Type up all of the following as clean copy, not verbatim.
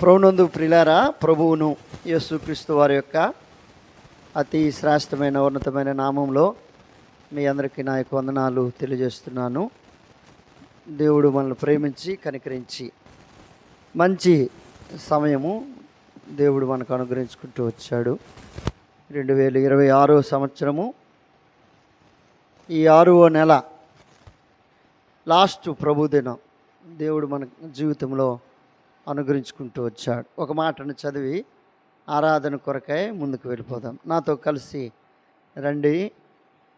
ప్రభునందు ప్రియులారా, ప్రభువును యేసుక్రీస్తు వారి యొక్క అతి శ్రేష్టమైన ఉన్నతమైన నామంలో మీ అందరికీ నా యొక్క వందనాలు తెలియజేస్తున్నాను. దేవుడు మనల్ని ప్రేమించి కనికరించి మంచి సమయము దేవుడు మనకు అనుగ్రహించుకుంటూ వచ్చాడు. 2026 సంవత్సరము ఈ 6వ నెల లాస్ట్ ప్రభుదినం దేవుడు మన జీవితంలో అనుగ్రహించుకుంటూ వచ్చాడు. ఒక మాటను చదివి ఆరాధన కొరకై ముందుకు వెళ్ళిపోదాం. నాతో కలిసి రండి.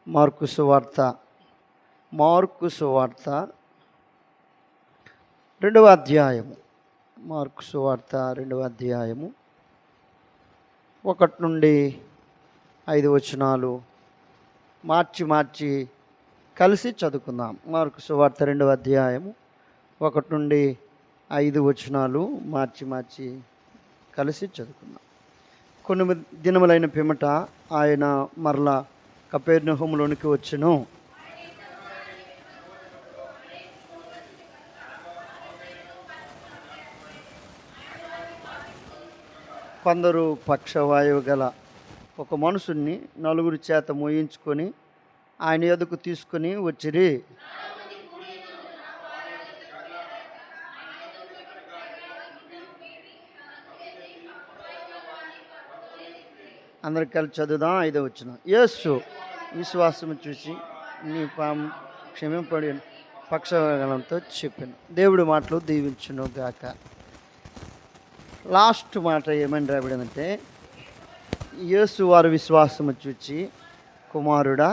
మార్కు సువార్త 2వ అధ్యాయము. మార్కు సువార్త 2వ అధ్యాయము 1 నుండి 5 వచనాలు మార్చి కలిసి చదువుకుందాం. మార్కు సువార్త 2వ అధ్యాయము 1 నుండి 5 వచనాలు మార్చి కలిసి చదువుకుందాం. కొన్ని దినములైన పిమ్మట ఆయన మరలా కపెర్నహూములోనికి వచ్చెను. కొందరు పక్షవాయువు గల ఒక మనుషుణ్ణి 4 చేత మోయించుకొని ఆయన యొద్దకు తీసుకొని వచ్చిరి. అందరికి కలిసి చదువుదాం. 5వ వచనం. యేసు విశ్వాసము చూసి నీ పాము క్షమింపడి పక్షవాయువుతో చెప్పాను. దేవుడి మాటలు దీవించును గాక. లాస్ట్ మాట ఏమని రాబడిందంటే, యేసు వారి విశ్వాసము చూచి కుమారుడా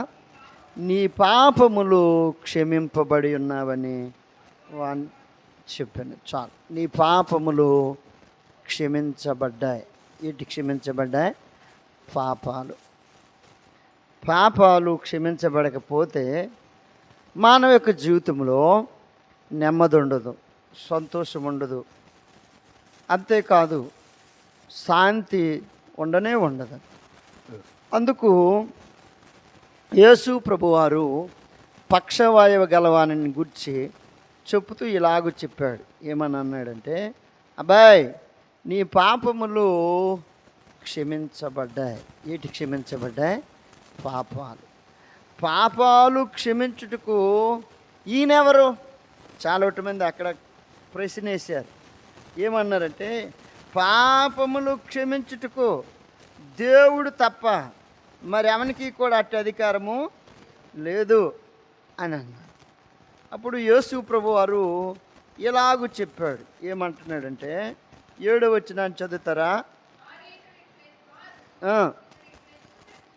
నీ పాపములు క్షమింపబడి ఉన్నావని వాని చెప్పాను. చాలు. నీ పాపములు క్షమించబడ్డాయి. వీటి క్షమించబడ్డాయి? పాపాలు క్షమించబడకపోతే మానవ యొక్క జీవితంలో నెమ్మది ఉండదు, సంతోషం ఉండదు, అంతేకాదు శాంతి ఉండదు. అందుకు యేసు ప్రభువారు పక్షవాయువు గలవాని గురించి చెబుతూ ఇలాగూ చెప్పాడు. ఏమని అన్నాడంటే, అబ్బాయి నీ పాపములు క్షమించబడ్డాయి. ఏంటి క్షమించబడ్డాయి? పాపాలు క్షమించుటకు ఈయనెవరు? చాలా మంది అక్కడ ప్రశ్న వేశారు. ఏమన్నారంటే, పాపములు క్షమించుటకు దేవుడు తప్ప మరి ఎవరికి కూడా అట్టి అధికారము లేదు అని అన్నారు. అప్పుడు యేసు ప్రభు వారు ఇలాగూ చెప్పాడు. ఏమంటున్నాడంటే, 7వ వచనాన్ని చదువుతారా?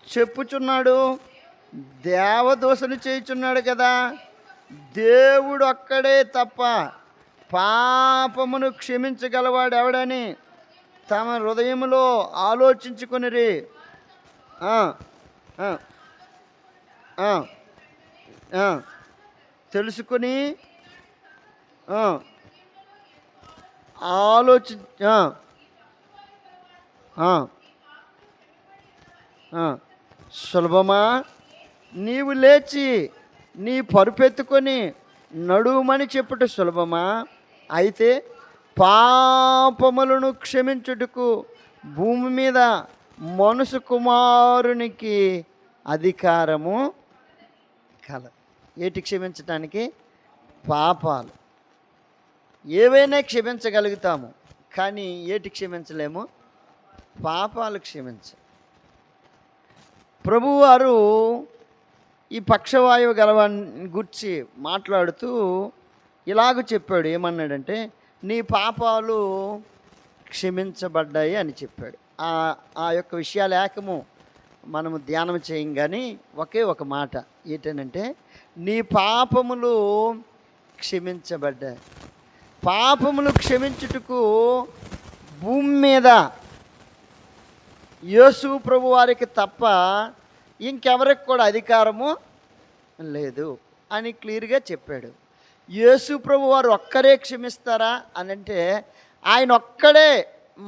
చెప్పుచున్నాడు, దేవదోషను చేయుచున్నాడు కదా, దేవుడు ఒక్కడే తప్ప పాపమును క్షమించగలవాడు ఎవడని తమ హృదయంలో ఆలోచించుకొనిరి. తెలుసుకొని సులభమా? నీవు లేచి నీ పరుపెత్తుకొని నడుమని చెప్పుట సులభమా? అయితే పాపములను క్షమించుటకు భూమి మీద మనుషు కుమారునికి అధికారము కలదు. ఏటి క్షమించటానికి? పాపాలు. ఏవైనా క్షమించగలుగుతాము, కానీ ఏటి క్షమించలేము? పాపాలు క్షమించ. ప్రభువారు ఈ పక్షవాయువు గలవాన్ని గురించి మాట్లాడుతూ ఇలాగ చెప్పాడు. ఏమన్నాడంటే, నీ పాపాలు క్షమించబడ్డాయి అని చెప్పాడు. ఆ యొక్క విషయాలు ఏకము మనము ధ్యానం చేయం, కానీ ఒకే ఒక మాట ఏంటంటే, నీ పాపములు క్షమించబడ్డాయి. పాపములు క్షమించుటకు భూమి మీద యేసు ప్రభు వారికి తప్ప ఇంకెవరికి కూడా అధికారము లేదు అని క్లియర్గా చెప్పాడు. యేసు ప్రభు వారు ఒక్కరే క్షమిస్తారా అని అంటే, ఆయన ఒక్కడే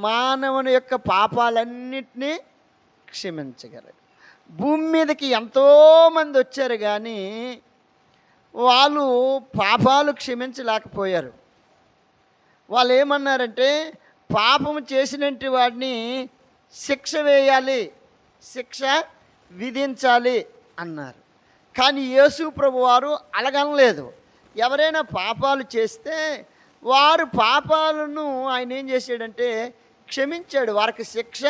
మానవుని యొక్క పాపాలన్నిటినీ క్షమించగలరు. భూమి మీదకి ఎంతోమంది వచ్చారు, కానీ వాళ్ళు పాపాలు క్షమించలేకపోయారు. వాళ్ళు ఏమన్నారంటే పాపము చేసినట్టు వాడిని శిక్ష వేయాలి, శిక్ష విధించాలి అన్నారు. కానీ యేసు ప్రభు వారు అలాగనలేదు. ఎవరైనా పాపాలు చేస్తే వారు పాపాలను ఆయన ఏం చేశాడంటే క్షమించాడు, వారికి శిక్ష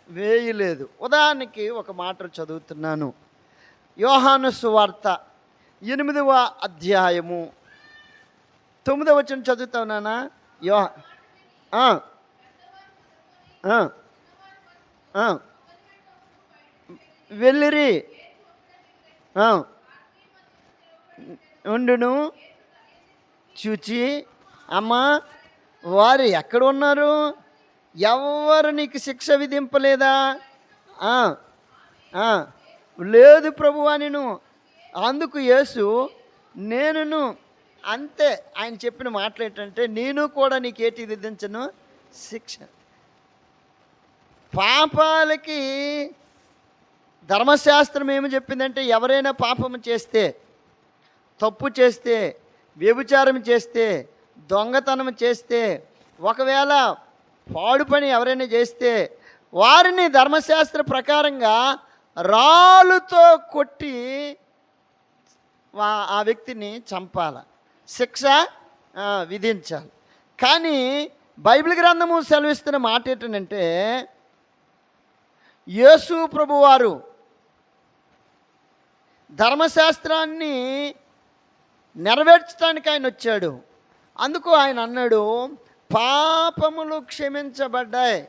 వేయలేదు. ఉదాహరణకి ఒక మాట చదువుతున్నాను. యోహాను సువార్త 8వ అధ్యాయము 9వ వచనం చదువుతావు నాన్న. వెళ్ళిరి ఉండును చూచి, అమ్మా వారు ఎక్కడ ఉన్నారు, ఎవరు నీకు శిక్ష విధింపలేదా? లేదు ప్రభువా నేను. అందుకు యేసు నేనును అంతే. ఆయన చెప్పిన మాటలు ఏంటంటే, నేను కూడా నీకేటి విధించను, శిక్ష. పాపాలకి ధర్మశాస్త్రం ఏమి చెప్పిందంటే, ఎవరైనా పాపము చేస్తే, తప్పు చేస్తే, వ్యభిచారం చేస్తే, దొంగతనం చేస్తే, ఒకవేళ పాడు పని ఎవరైనా చేస్తే వారిని ధర్మశాస్త్ర ప్రకారంగా రాళ్ళుతో కొట్టి ఆ వ్యక్తిని చంపాల, శిక్ష విధించాలి. కానీ బైబిల్ గ్రంథము సెలవిస్తున్న మాట ఏంటంటే, యేసు ప్రభువారు ధర్మశాస్త్రాన్ని నెరవేర్చడానికి ఆయన వచ్చాడు. అందుకు ఆయన అన్నాడు, పాపములు క్షమించబడ్డాయి.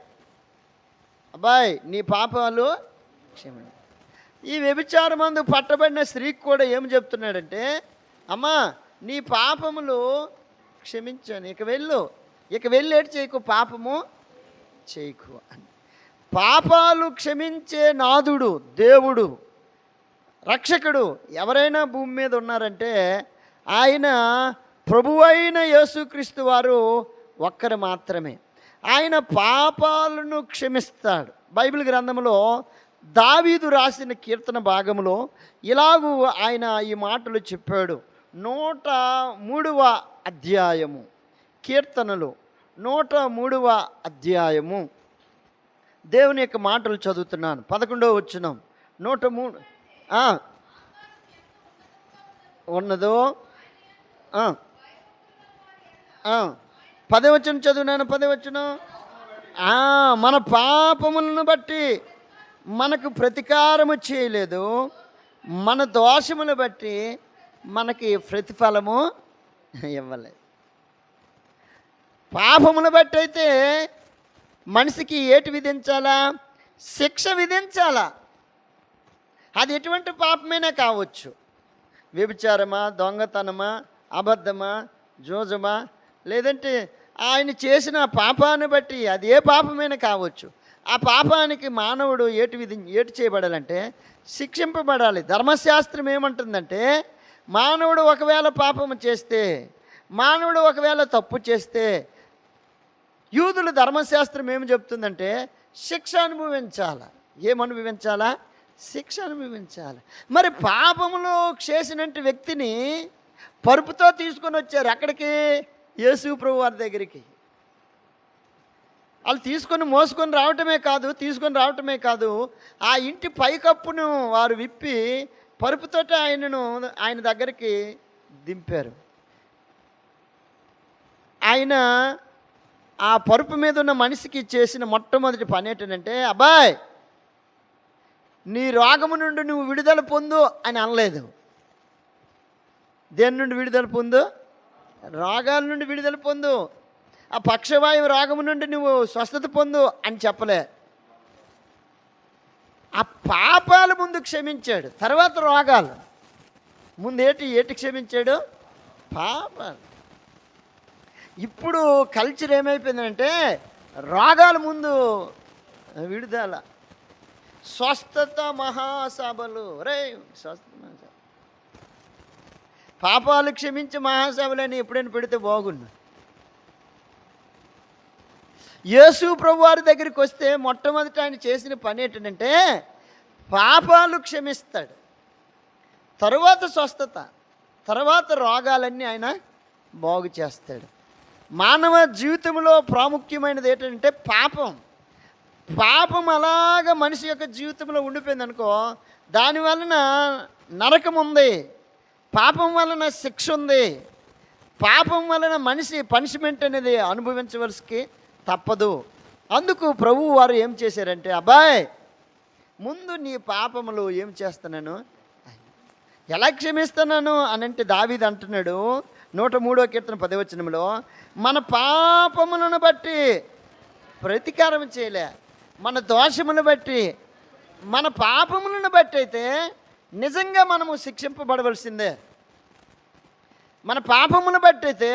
అబ్బాయి నీ పాపాలు క్షమించ. ఈ వ్యభిచారమందు పట్టబడిన స్త్రీకి కూడా ఏం చెప్తున్నాడంటే, అమ్మా నీ పాపములు క్షమించాను, ఇక వెళ్ళి ఏడు చేయకు, పాపము చేయకు అని. పాపాలు క్షమించే నాథుడు, దేవుడు, రక్షకుడు ఎవరైనా భూమి మీద ఉన్నారంటే ఆయన ప్రభువైన యేసుక్రీస్తు వారు ఒక్కరు మాత్రమే. ఆయన పాపాలను క్షమిస్తాడు. బైబిల్ గ్రంథంలో దావీదు రాసిన కీర్తన భాగంలో ఇలాగూ ఆయన ఈ మాటలు చెప్పాడు. 103వ అధ్యాయము, కీర్తనలు 103వ అధ్యాయము, దేవుని యొక్క మాటలు చదువుతున్నాను. 11వ వచనం. 103 ఉన్నదో 10వ వచనం చదువునాను. 10వ వచనం. మన పాపములను బట్టి మనకు ప్రతీకారము చేయలేదు, మన దోషములు బట్టి మనకి ప్రతిఫలము ఇవ్వలేదు. పాపమును బట్టి అయితే మనిషికి ఏటి విధించాలా, శిక్ష విధించాలా. అది ఎటువంటి పాపమైనా కావచ్చు. వ్యభిచారమా, దొంగతనమా, అబద్ధమా, జోజమా, లేదంటే ఆయన చేసిన పాపాన్ని బట్టి అది ఏ పాపమైనా కావచ్చు. ఆ పాపానికి మానవుడు ఏటి చేయబడాలంటే శిక్షింపబడాలి. ధర్మశాస్త్రం ఏమంటుందంటే, మానవుడు ఒకవేళ పాపము చేస్తే, మానవుడు ఒకవేళ తప్పు చేస్తే, యూదుల ధర్మశాస్త్రం ఏమి చెప్తుందంటే శిక్ష అనుభవించాలా. ఏమనుభవించాలా? శిక్ష అనుభవించాలి. మరి పాపములో చేసినట్టు వ్యక్తిని పరుపుతో తీసుకొని వచ్చారు ఎక్కడికి? యేసు ప్రభు వారి దగ్గరికి. వాళ్ళు మోసుకొని రావటమే కాదు, ఆ ఇంటి పైకప్పును వారు విప్పి పరుపుతోటి ఆయన దగ్గరికి దింపారు. ఆయన ఆ పరుపు మీద ఉన్న మనిషికి చేసిన మొట్టమొదటి పని ఏంటంటే, అబ్బాయ్ నీ రోగము నుండి నువ్వు విడుదల పొందు అని అనలేదు. దేని నుండి విడుదల పొందు? రోగాల నుండి విడుదల పొందు. ఆ పక్షవాయువు రోగము నుండి నువ్వు స్వస్థత పొందు అని చెప్పలే. ఆ పాపాలు ముందు క్షమించాడు, తర్వాత రోగాలు. ముందు ఏటి క్షమించాడు? పాపాలు. ఇప్పుడు కల్చర్ ఏమైపోయిందంటే రోగాల ముందు విడుదల, స్వస్థత మహాసభలు. స్వస్థత పాపాలు క్షమించి మహాసభలని ఎప్పుడైనా పెడితే బాగుండు. యేసు ప్రభు వారి దగ్గరికి వస్తే మొట్టమొదట ఆయన చేసిన పని ఏంటంటే పాపాలు క్షమిస్తాడు, తరువాత స్వస్థత, తర్వాత రోగాలన్నీ ఆయన బాగు చేస్తాడు. మానవ జీవితంలో ప్రాముఖ్యమైనది ఏంటంటే పాపం. పాపం అలాగ మనిషి యొక్క జీవితంలో ఉండిపోయింది అనుకో, దాని వలన నరకం ఉంది, పాపం వలన శిక్ష ఉంది, పాపం వలన మనిషి పనిష్మెంట్ అనేది అనుభవించవలసికి తప్పదు. అందుకు ప్రభువు వారు ఏం చేశారంటే, అబ్బాయ్ ముందు నీ పాపములు ఏం చేస్తున్నాను, ఎలా క్షమిస్తున్నాను అని అంటే దావీదు అంటున్నాడు 103వ కీర్తన 10వ వచనంలో, మన పాపములను బట్టి ప్రతీకారం చేయలే, మన దోషములను బట్టి, మన పాపములను బట్టి అయితే నిజంగా మనము శిక్షింపబడవలసిందే. మన పాపమును బట్టి అయితే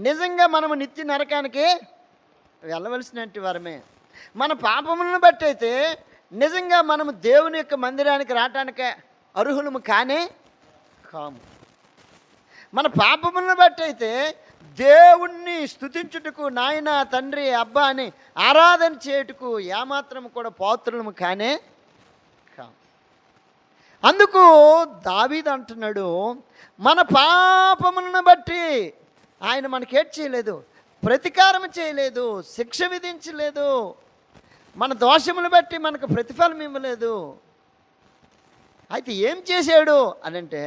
నిజంగా మనము నిత్య నరకానికి వెళ్ళవలసినట్టు వారమే. మన పాపములను బట్టి అయితే నిజంగా మనము దేవుని యొక్క మందిరానికి రావటానికి అర్హులము కానే కాము. మన పాపములను బట్టి అయితే దేవుణ్ణి స్తుతించుటకు, నాయన తండ్రి అబ్బా అని ఆరాధన చేయుటకు ఏమాత్రం కూడా పాత్రులము కానే కాము. అందుకు దావీదు అంటున్నాడు, మన పాపములను బట్టి ఆయన మనకేట్ చేయలేదు, ప్రతీకారం చేయలేదు, శిక్ష విధించలేదు, మన దోషములు బట్టి మనకు ప్రతిఫలం ఇవ్వలేదు. అయితే ఏం చేశాడు అని అంటే,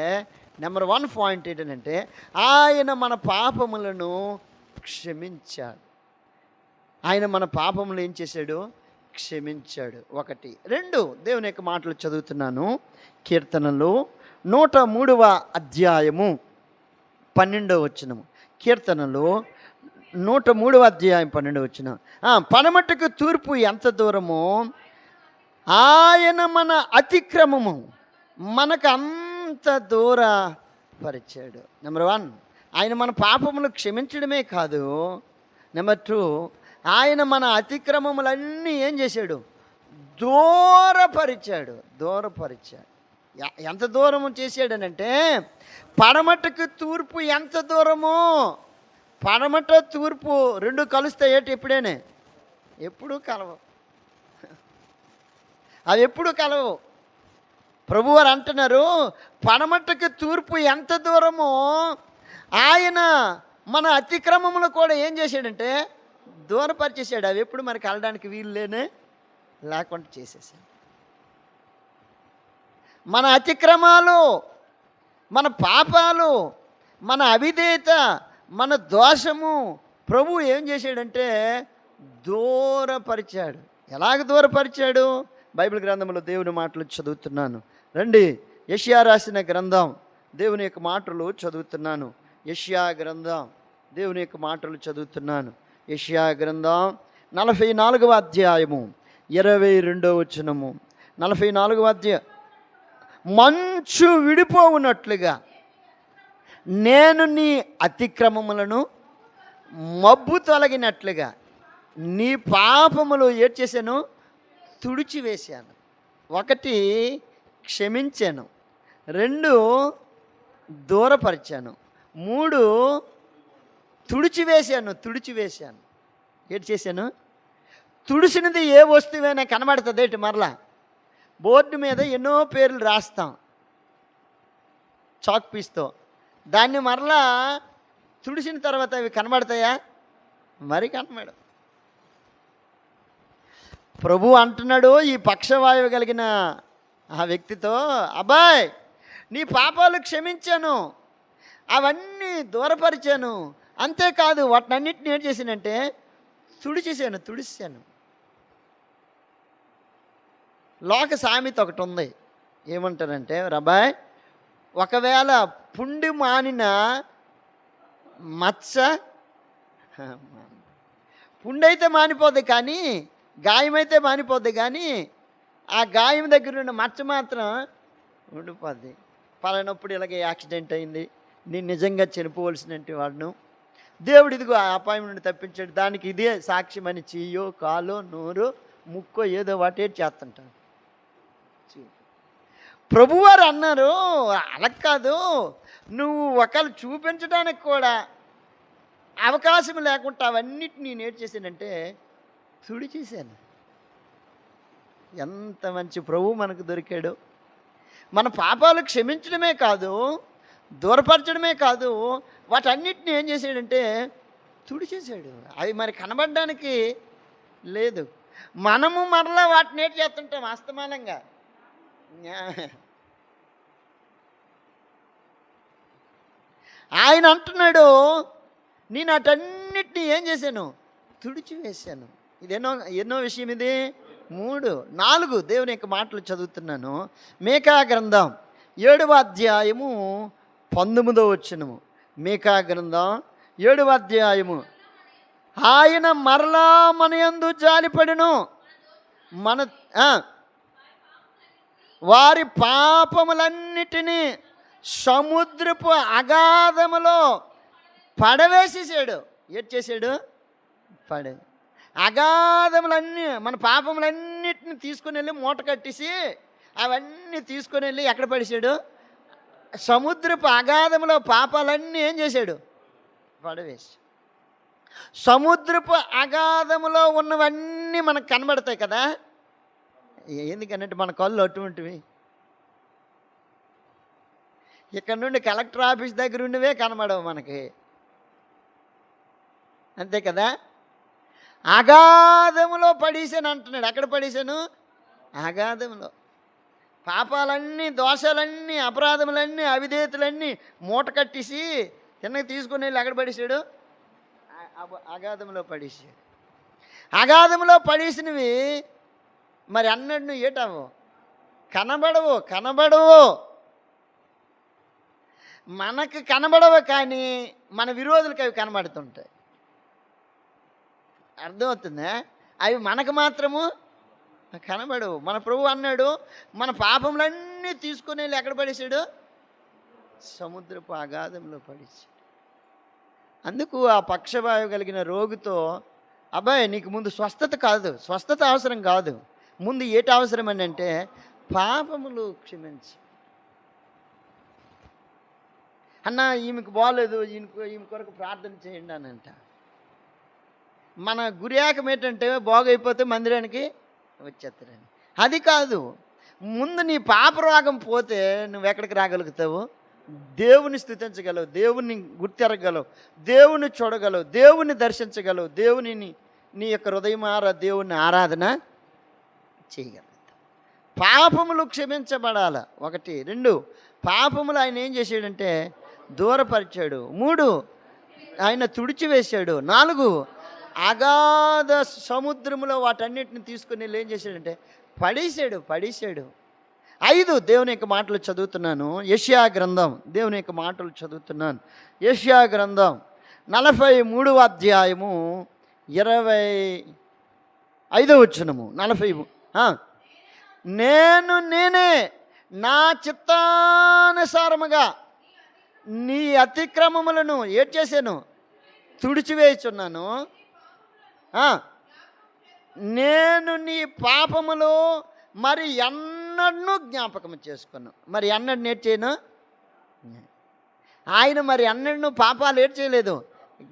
నెంబర్ 1 పాయింట్ ఏంటంటే, ఆయన మన పాపములను క్షమించాడు. ఆయన మన పాపములు ఏం చేశాడు, క్షమించాడు. 1. 2 దేవుని యొక్క మాటలు చదువుతున్నాను. కీర్తనలు 103వ అధ్యాయము 12వ వచనము. కీర్తనలు 103వ అధ్యాయం 12వ వచనం. పడమటికి తూర్పు ఎంత దూరమో ఆయన మన అతిక్రమము మనకు అంత దూరపరిచాడు. నెంబర్ 1 ఆయన మన పాపములు క్షమించడమే కాదు, నెంబర్ 2 ఆయన మన అతిక్రమములన్నీ ఏం చేశాడు, దూరపరిచాడు. ఎంత దూరము చేశాడనంటే, పడమటకు తూర్పు ఎంత దూరమో, పడమట తూర్పు 2 కలుస్తాయి ఏంటి ఎప్పుడైనా, ఎప్పుడూ కలవు, అవి ఎప్పుడు కలవు. ప్రభువారు అంటున్నారు, పడమటకు తూర్పు ఎంత దూరమో ఆయన మన అతిక్రమములు కూడా ఏం చేశాడంటే దూరపరిచేసాడు. అవి ఎప్పుడు మనకి వెళ్ళడానికి వీలు లేకుండా చేసేసాడు. మన అతిక్రమాలు, మన పాపాలు, మన అవిధేయత, మన దోషము ప్రభు ఏం చేశాడంటే దూరపరిచాడు. ఎలాగ దూరపరిచాడు? బైబిల్ గ్రంథంలో దేవుని మాటలు చదువుతున్నాను రండి. యెషయా రాసిన గ్రంథం దేవుని యొక్క మాటలు చదువుతున్నాను. యెషయా గ్రంథం దేవుని యొక్క మాటలు చదువుతున్నాను. యెషయా గ్రంథం 44వ అధ్యాయము 22వ వచనము. 44వ అధ్యాయం. మంచు విడిపోవునట్లుగా నేను నీ అతిక్రమములను మబ్బు తొలగినట్లుగా నీ పాపములు ఏం చేశాను, తుడిచివేశాను. 1 క్షమించాను, 2 దూరపరిచాను, 3 తుడిచివేశాను. ఏం చేశాను? తుడిసినది ఏ వస్తువైనా కనబడుతుంది ఏంటి, మరలా బోర్డు మీద ఎన్నో పేర్లు రాస్తాం చాక్ పీస్తో, దాన్ని మరలా తుడిసిన తర్వాత అవి కనబడతాయా? మరి కనబడవు. ప్రభు అంటున్నాడు ఈ పక్షవాయువు కలిగిన ఆ వ్యక్తితో, అబ్బాయ్ నీ పాపాలు క్షమించాను, అవన్నీ దూరపరిచాను, అంతేకాదు వాటినన్నిటిని ఏం చేశానంటే తుడిచాను. లోక సామెత ఒకటి ఉంది, ఏమంటారంటే, రబాయ్ ఒకవేళ పుండి మానిన మచ్చ, పుండి అయితే మానిపోద్ది కానీ గాయమైతే మానిపోద్ది, కానీ ఆ గాయం దగ్గర ఉన్న మచ్చ మాత్రం ఉండిపోద్ది. పలానప్పుడు ఇలాగే యాక్సిడెంట్ అయింది, నేను నిజంగా చనిపోవలసినట్టు వాడును, దేవుడు ఇదిగో ఆ అపాయం నుండి తప్పించాడు, దానికి ఇదే సాక్ష్యం అని చెయ్యో కాలో నోరు ముక్కో ఏదో వాటి చేస్తుంటాడు. ప్రభువారు అన్నారు, అలా కాదు, నువ్వు ఒకళ్ళు చూపించడానికి కూడా అవకాశం లేకుండా అవన్నిటిని నేను ఏం చేశానంటే తుడిచేశాను. ఎంత మంచి ప్రభువు మనకు దొరికాడు. మన పాపాలు క్షమించడమే కాదు, దూరపరచడమే కాదు, వాటన్నిటిని ఏం చేశాడంటే తుడిచేశాడు. అవి మరి కనబడడానికి లేదు. మనము మరలా వాటిని ఏటి చేస్తుంటాం అస్తమానంగా. ఆయన అంటున్నాడు, నేను అటన్నిటిని ఏం చేశాను? తుడిచివేశాను. ఇది ఎన్నో విషయం ఇది? 3, 4 దేవుని యొక్క మాటలు చదువుతున్నాను. మీకా గ్రంథం 7వ అధ్యాయము 19వ వచనము. మీకా గ్రంథం 7వ అధ్యాయము. ఆయన మరలా మన యందు జాలిపడెను, మన వారి పాపములన్నిటినీ సముద్రపు అగాధములో పడవేసేసాడు. ఏం చేశాడు? అగాధములన్నీ, మన పాపములన్నిటిని తీసుకుని వెళ్ళి మూట కట్టేసి అవన్నీ తీసుకొని వెళ్ళి ఎక్కడ పడేశాడు? సముద్రపు అగాధములో పాపాలన్నీ ఏం చేశాడు? పడవేసి. సముద్రపు అగాధములో ఉన్నవన్నీ మనకు కనబడతాయి కదా. ఎందుకనంటే మన కళ్ళు అటువంటివి. ఇక్కడ నుండి కలెక్టర్ ఆఫీస్ దగ్గర ఉండివే కనబడవు మనకి, అంతే కదా. అగాధములో పడేసాను అంటున్నాడు. ఎక్కడ పడేశాను? అగాధములో. పాపాలన్నీ, దోషాలన్నీ, అపరాధములన్నీ, అవిధేయతలన్నీ మూట కట్టేసి తిన్నగా తీసుకుని వెళ్ళి ఎక్కడ పడేశాడు? అగాధంలో పడేసాడు. అగాధంలో పడేసినవి మరి అన్నట్టు ఏటవు? కనబడవు. మనకు కనబడవు, కానీ మన విరోధులకు అవి కనబడుతుంటాయి. అర్థమవుతుందా? అవి మనకు మాత్రము కనబడవు. మన ప్రభు అన్నాడు, మన పాపములన్నీ తీసుకుని వెళ్ళి ఎక్కడ పడేశాడు? సముద్రపు అగాధంలో పడేశాడు. అందుకు ఆ పక్షవాయువు కలిగిన రోగితో, అబ్బాయి నీకు ముందు స్వస్థత అవసరం కాదు, ముందు ఏటి అవసరం అని అంటే పాపములు క్షమించి. అన్న ఈమెకు బాగలేదు, ఈమె కొరకు ప్రార్థన చేయండి అని అంట. మన గురియాకం ఏంటంటే బాగైపోతే మందిరానికి వచ్చేస్తారని. అది కాదు. ముందు నీ పాపరోగం పోతే నువ్వు ఎక్కడికి రాగలుగుతావు? దేవుని స్తుతించగలవు, దేవుని గుర్తెరగలవు, దేవుని చూడగలవు, దేవుని దర్శించగలవు, నీ యొక్క హృదయమార దేవుని ఆరాధన చేయగలుగుతావు. పాపములు క్షమించబడాల. 1, 2 పాపములు ఆయన ఏం చేశాడంటే దూరపరిచాడు. 3 ఆయన తుడిచివేశాడు. 4 అగాధ సముద్రములో వాటన్నిటిని తీసుకుని ఏం చేశాడంటే పడేశాడు. 5 దేవుని యొక్క మాటలు చదువుతున్నాను. యెషయా గ్రంథం దేవుని యొక్క మాటలు చదువుతున్నాను. యెషయా గ్రంథం 43వ అధ్యాయము 25వ వచనము. 40 నేనే నా చిత్తానుసారముగా నీ అతిక్రమములను ఏడ్ చేశాను, తుడిచివేయుచున్నాను. నేను నీ పాపములు మరి ఎన్నడూ జ్ఞాపకం చేసుకున్నాను. మరి ఎన్నడూ ఏడ్ చేయను? ఆయన మరి ఎన్నడూ పాపాలు ఏడ్ చేయలేదు,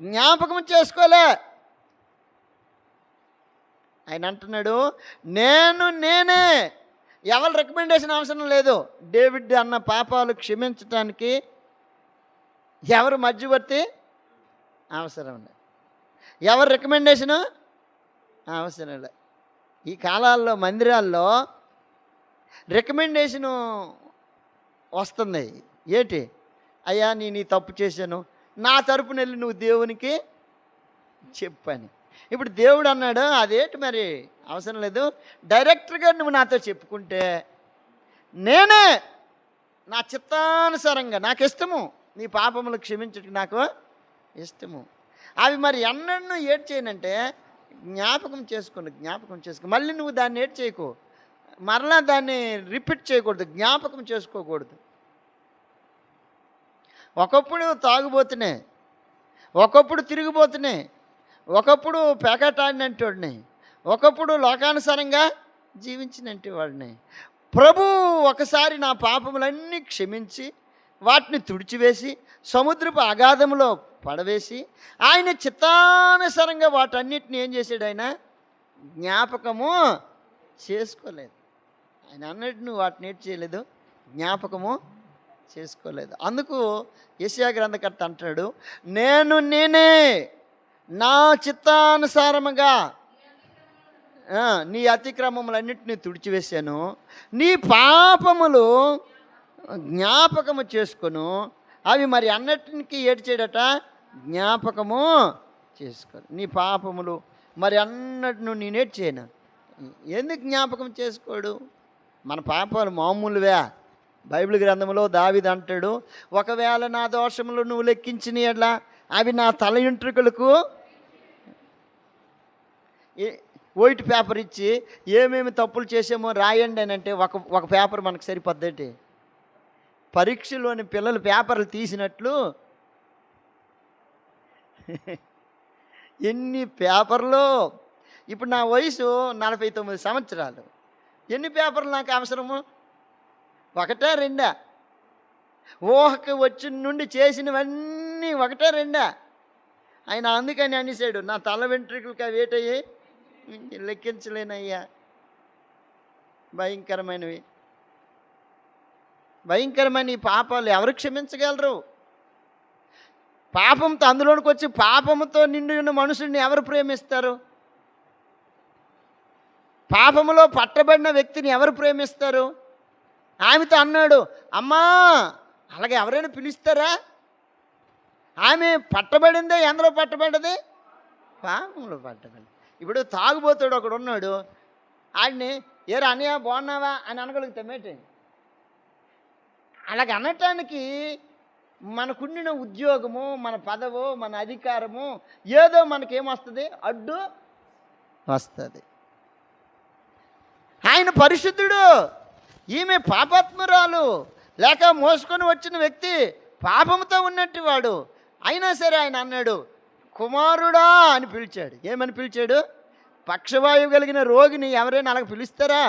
జ్ఞాపకం చేసుకోలే. ఆయన అంటున్నాడు, నేనే. ఎవరి రికమెండేషన్ అవసరం లేదు. డేవిడ్ అన్న పాపాలు క్షమించటానికి ఎవరు మధ్యవర్తి అవసరం లేదు, ఎవరి రికమెండేషను అవసరం లేదు. ఈ కాలాల్లో మందిరాల్లో రికమెండేషను వస్తుంది. ఏంటి? అయ్యా నేను ఈ తప్పు చేశాను, నా తరపున వెళ్ళి నువ్వు దేవునికి చెప్పని. ఇప్పుడు దేవుడు అన్నాడు, అదేంటి మరి అవసరం లేదు, డైరెక్ట్గా నువ్వు నాతో చెప్పుకుంటే నేనే నా చిత్తానుసారంగా, నాకు ఇష్టము నీ పాపములు క్షమించడానికి, నాకు ఇష్టము. అవి మరి ఎన్నడూ ఏడ్ చేయనంటే జ్ఞాపకం చేసుకో. మళ్ళీ నువ్వు దాన్ని ఏడ్ చేయకు, మరలా దాన్ని రిపీట్ చేయకూడదు, జ్ఞాపకం చేసుకోకూడదు. ఒకప్పుడు తాగుబోతునే, ఒకప్పుడు తిరిగిపోతునే, ఒకప్పుడు పేకాటాడినంటోడిని, ఒకప్పుడు లోకానుసారంగా జీవించినంటి వాడిని. ప్రభు ఒకసారి నా పాపములన్నీ క్షమించి వాటిని తుడిచివేసి సముద్రపు అగాధంలో పడవేసి ఆయన చిత్తానుసారంగా వాటన్నిటిని ఏం చేశాడు? ఆయన జ్ఞాపకము చేసుకోలేదు. ఆయన అన్నట్టు నువ్వు వాటిని ఏం చేయలేదు, జ్ఞాపకము చేసుకోలేదు. అందుకు యెషయా గ్రంథకర్త అంటాడు, నేనే నా చిత్తానుసారముగా నీ అతిక్రమములన్నింటినీ తుడిచివేశాను, నీ పాపములు జ్ఞాపకము చేసుకొను, అవి మరి అన్నిటికి ఏడ్చేడట జ్ఞాపకము చేసుకోను. నీ పాపములు మరి అన్నట్టు నేనేడ్చేయను. ఎందుకు జ్ఞాపకం చేసుకోడు? మన పాపాలు మామూలువే. బైబిల్ గ్రంథంలో దావీదు అంటాడు, ఒకవేళ నా దోషములు నువ్వు లెక్కించిన ఎడ్లా అవి నా తల వెంట్రుకలకు వైట్ పేపర్ ఇచ్చి ఏమేమి తప్పులు చేసామో రాయండి అని అంటే ఒక పేపర్ మనకు సరిపోద్దేంటి? పరీక్షలోని పిల్లలు పేపర్లు తీసినట్లు ఎన్ని పేపర్లు. ఇప్పుడు నా వయసు 49 సంవత్సరాలు. ఎన్ని పేపర్లు నాకు అవసరము? ఒకటా రెండా? ఊహకి వచ్చిన నుండి చేసినవన్నీ ఒకటా రెండా? ఆయన అందుకని అనేసాడు, నా తల వెంట్రుకలకి అవి ఏటయ్యి లెక్కించలేనయ్యా. భయంకరమైనవి. భయంకరమైన ఈ పాపాలు ఎవరు క్షమించగలరు? పాపంతో అందులోనికి వచ్చి పాపముతో నిండి ఉన్న మనుషుల్ని ఎవరు ప్రేమిస్తారు? పాపములో పట్టబడిన వ్యక్తిని ఎవరు ప్రేమిస్తారు? ఆమెతో అన్నాడు, అమ్మా అలాగే ఎవరైనా పిలుస్తారా? ఆమె పట్టబడిందే ఎందులో పట్టబడ్డది? పాపంలో పట్టబడి. ఇప్పుడు తాగుబోతాడు ఒకడు ఉన్నాడు, ఆడిని ఏరా అన్నయ్య బాగున్నావా అని అనగలుగుతామేంటి? అలాగ అనటానికి మనకుండిన ఉద్యోగము, మన పదవో, మన అధికారము ఏదో మనకేమొస్తుంది? అడ్డు వస్తుంది. ఆయన పరిశుద్ధుడు, ఈమె పాపాత్మురాలు, లేక మోసుకొని వచ్చిన వ్యక్తి పాపంతో ఉన్నట్టు వాడు. అయినా సరే ఆయన అన్నాడు, కుమారుడా అని పిలిచాడు. ఏమని పిలిచాడు? పక్షవాయువు కలిగిన రోగిని ఎవరైనా అలాగ పిలుస్తారా?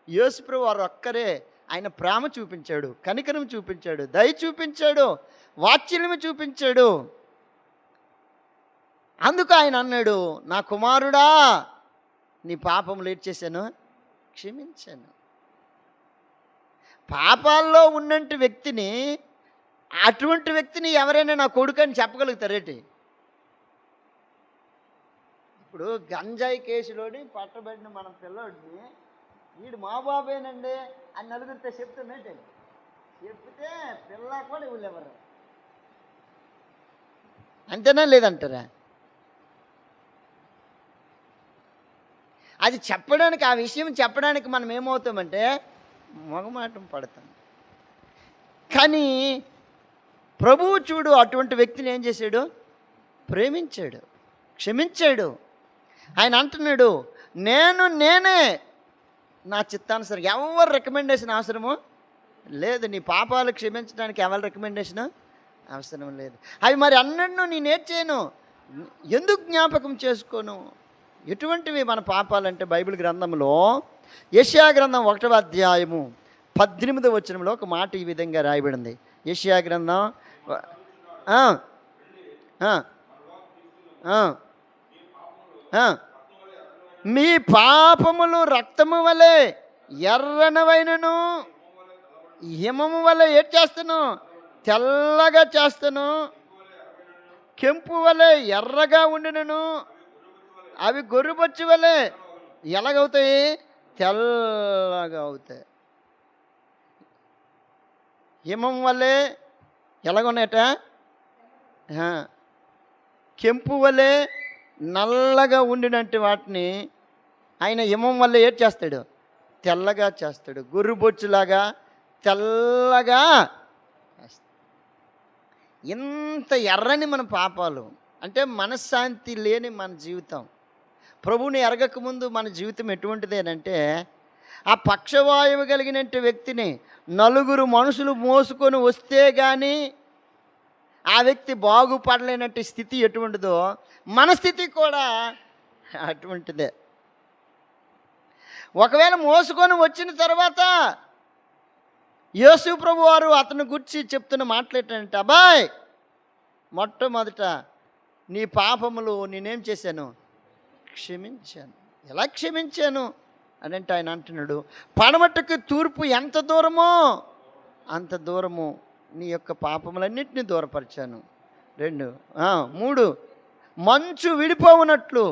యేసుప్రభువు వారు ఒక్కరే. ఆయన ప్రేమ చూపించాడు, కనికరం చూపించాడు, దయ చూపించాడు, వాత్సల్యం చూపించాడు. అందుకు ఆయన అన్నాడు, నా కుమారుడా నీ పాపములు ఏడ్చేశాను, క్షమించాను. పాపాల్లో ఉన్నంటి వ్యక్తిని, అటువంటి వ్యక్తిని ఎవరైనా నా కొడుకు అని చెప్పగలుగుతారేంటి? ఇప్పుడు గంజాయి కేసులోని పట్టబడిన మన పిల్లోడిని వీడు మా బాబేనండి అని నలుగురితో చెప్తున్నట్టే. చెప్తే పిల్ల కూడా వీళ్ళెవరు? అంతేనా లేదంటారా? అది చెప్పడానికి, ఆ విషయం చెప్పడానికి మనం ఏమవుతామంటే మొగమాటం పడతాం. కానీ ప్రభువు చూడు అటువంటి వ్యక్తిని ఏం చేశాడు? ప్రేమించాడు, క్షమించాడు. ఆయన అంటున్నాడు, నేనే నా చిత్తానుసారం. ఎవరు రికమెండేషన్ అవసరమో లేదు. నీ పాపాలు క్షమించడానికి ఎవరి రికమెండేషన్ అవసరం లేదు. అవి మరి అన్నట్టు నేనేడ్చేయను, ఎందుకు జ్ఞాపకం చేసుకోను? ఎటువంటివి మన పాపాలంటే బైబిల్ గ్రంథంలో యెషయా గ్రంథం 1వ అధ్యాయము 18వ వచనంలో ఒక మాట ఈ విధంగా రాయబడింది. యెషయా గ్రంథం మీ పాపములు రక్తము వలె ఎర్రనవైనను హిమము వలె ఏం చేస్తాను? తెల్లగా చేస్తాను. కెంపు వలె ఎర్రగా ఉండినను అవి గొర్రెబొచ్చు వలె ఎలాగవుతాయి? తెల్లగా అవుతాయి. హిమం వలె ఎలాగున్నాయట? కెంపు వలె నల్లగా ఉండినట్టు వాటిని ఆయన హిమం వల్ల ఏం చేస్తాడు? తెల్లగా చేస్తాడు. గొర్రెబొచ్చులాగా తెల్లగా. ఇంత ఎర్రని మన పాపాలు అంటే మనశ్శాంతి లేని మన జీవితం. ప్రభువుని ఎరగకముందు మన జీవితం ఎటువంటిదేనంటే, ఆ పక్షవాయువు కలిగినట్టు వ్యక్తిని నలుగురు మనుషులు మోసుకొని వస్తే కానీ ఆ వ్యక్తి బాగుపడలేనట్టు స్థితి ఎటువంటిదో మన స్థితి కూడా అటువంటిదే. ఒకవేళ మోసుకొని వచ్చిన తర్వాత యేసు ప్రభు వారు అతను గురించి చెప్తున్న మాట్లాడేటంటే, అబ్బాయ్ మొట్టమొదట నీ పాపములు నేనేం చేశాను? క్షమించాను. ఎలా క్షమించాను అని అంటే ఆయన అంటున్నాడు, పడమటకు తూర్పు ఎంత దూరమో అంత దూరము నీ యొక్క పాపములన్నింటినీ దూరపరిచాను. 2 3 మంచు విడిపోవునట్లు,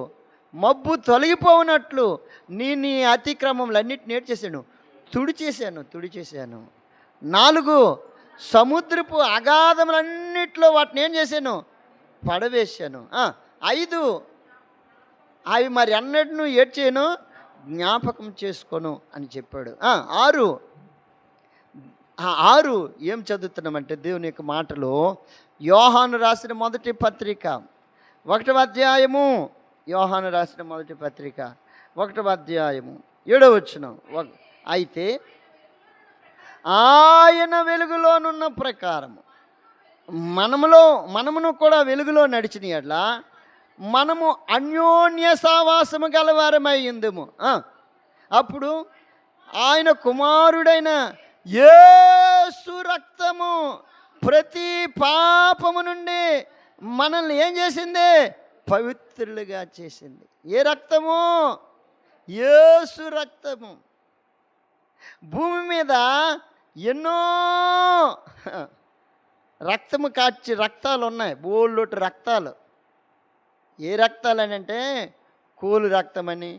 మబ్బు తొలగిపోవునట్లు నీ అతిక్రమములన్నిటిని ఏడ్చేసాను, తుడిచేశాను. 4, సముద్రపు అగాధములన్నిట్లో వాటిని ఏం చేశాను, పడవేశాను. 5, అవి మరి అన్నిటిను ఏడ్చేను, జ్ఞాపకం చేసుకోను అని చెప్పాడు. 6 ఏం చదువుతున్నామంటే దేవుని యొక్క మాటలు, యోహాను రాసిన మొదటి పత్రిక 1వ అధ్యాయము, యోహాను రాసిన మొదటి పత్రిక 1వ అధ్యాయము 7వ వచనం. అయితే ఆయన వెలుగులోనున్న ప్రకారము మనమును కూడా వెలుగులో నడిచిన యెడల మనము అన్యోన్య సావాసము గలవారమై ఉందుము. అప్పుడు ఆయన కుమారుడైన యేసు రక్తము ప్రతి పాపము నుండి మనల్ని ఏం చేసింది, పవిత్రులుగా చేసింది. ఏ రక్తము? యేసు రక్తము. భూమి మీద ఎన్నో రక్తము కార్చి రక్తాలు ఉన్నాయి, బోళ్ళోటి రక్తాలు. ఏ రక్తాలు అని అంటే, కోలు రక్తమని,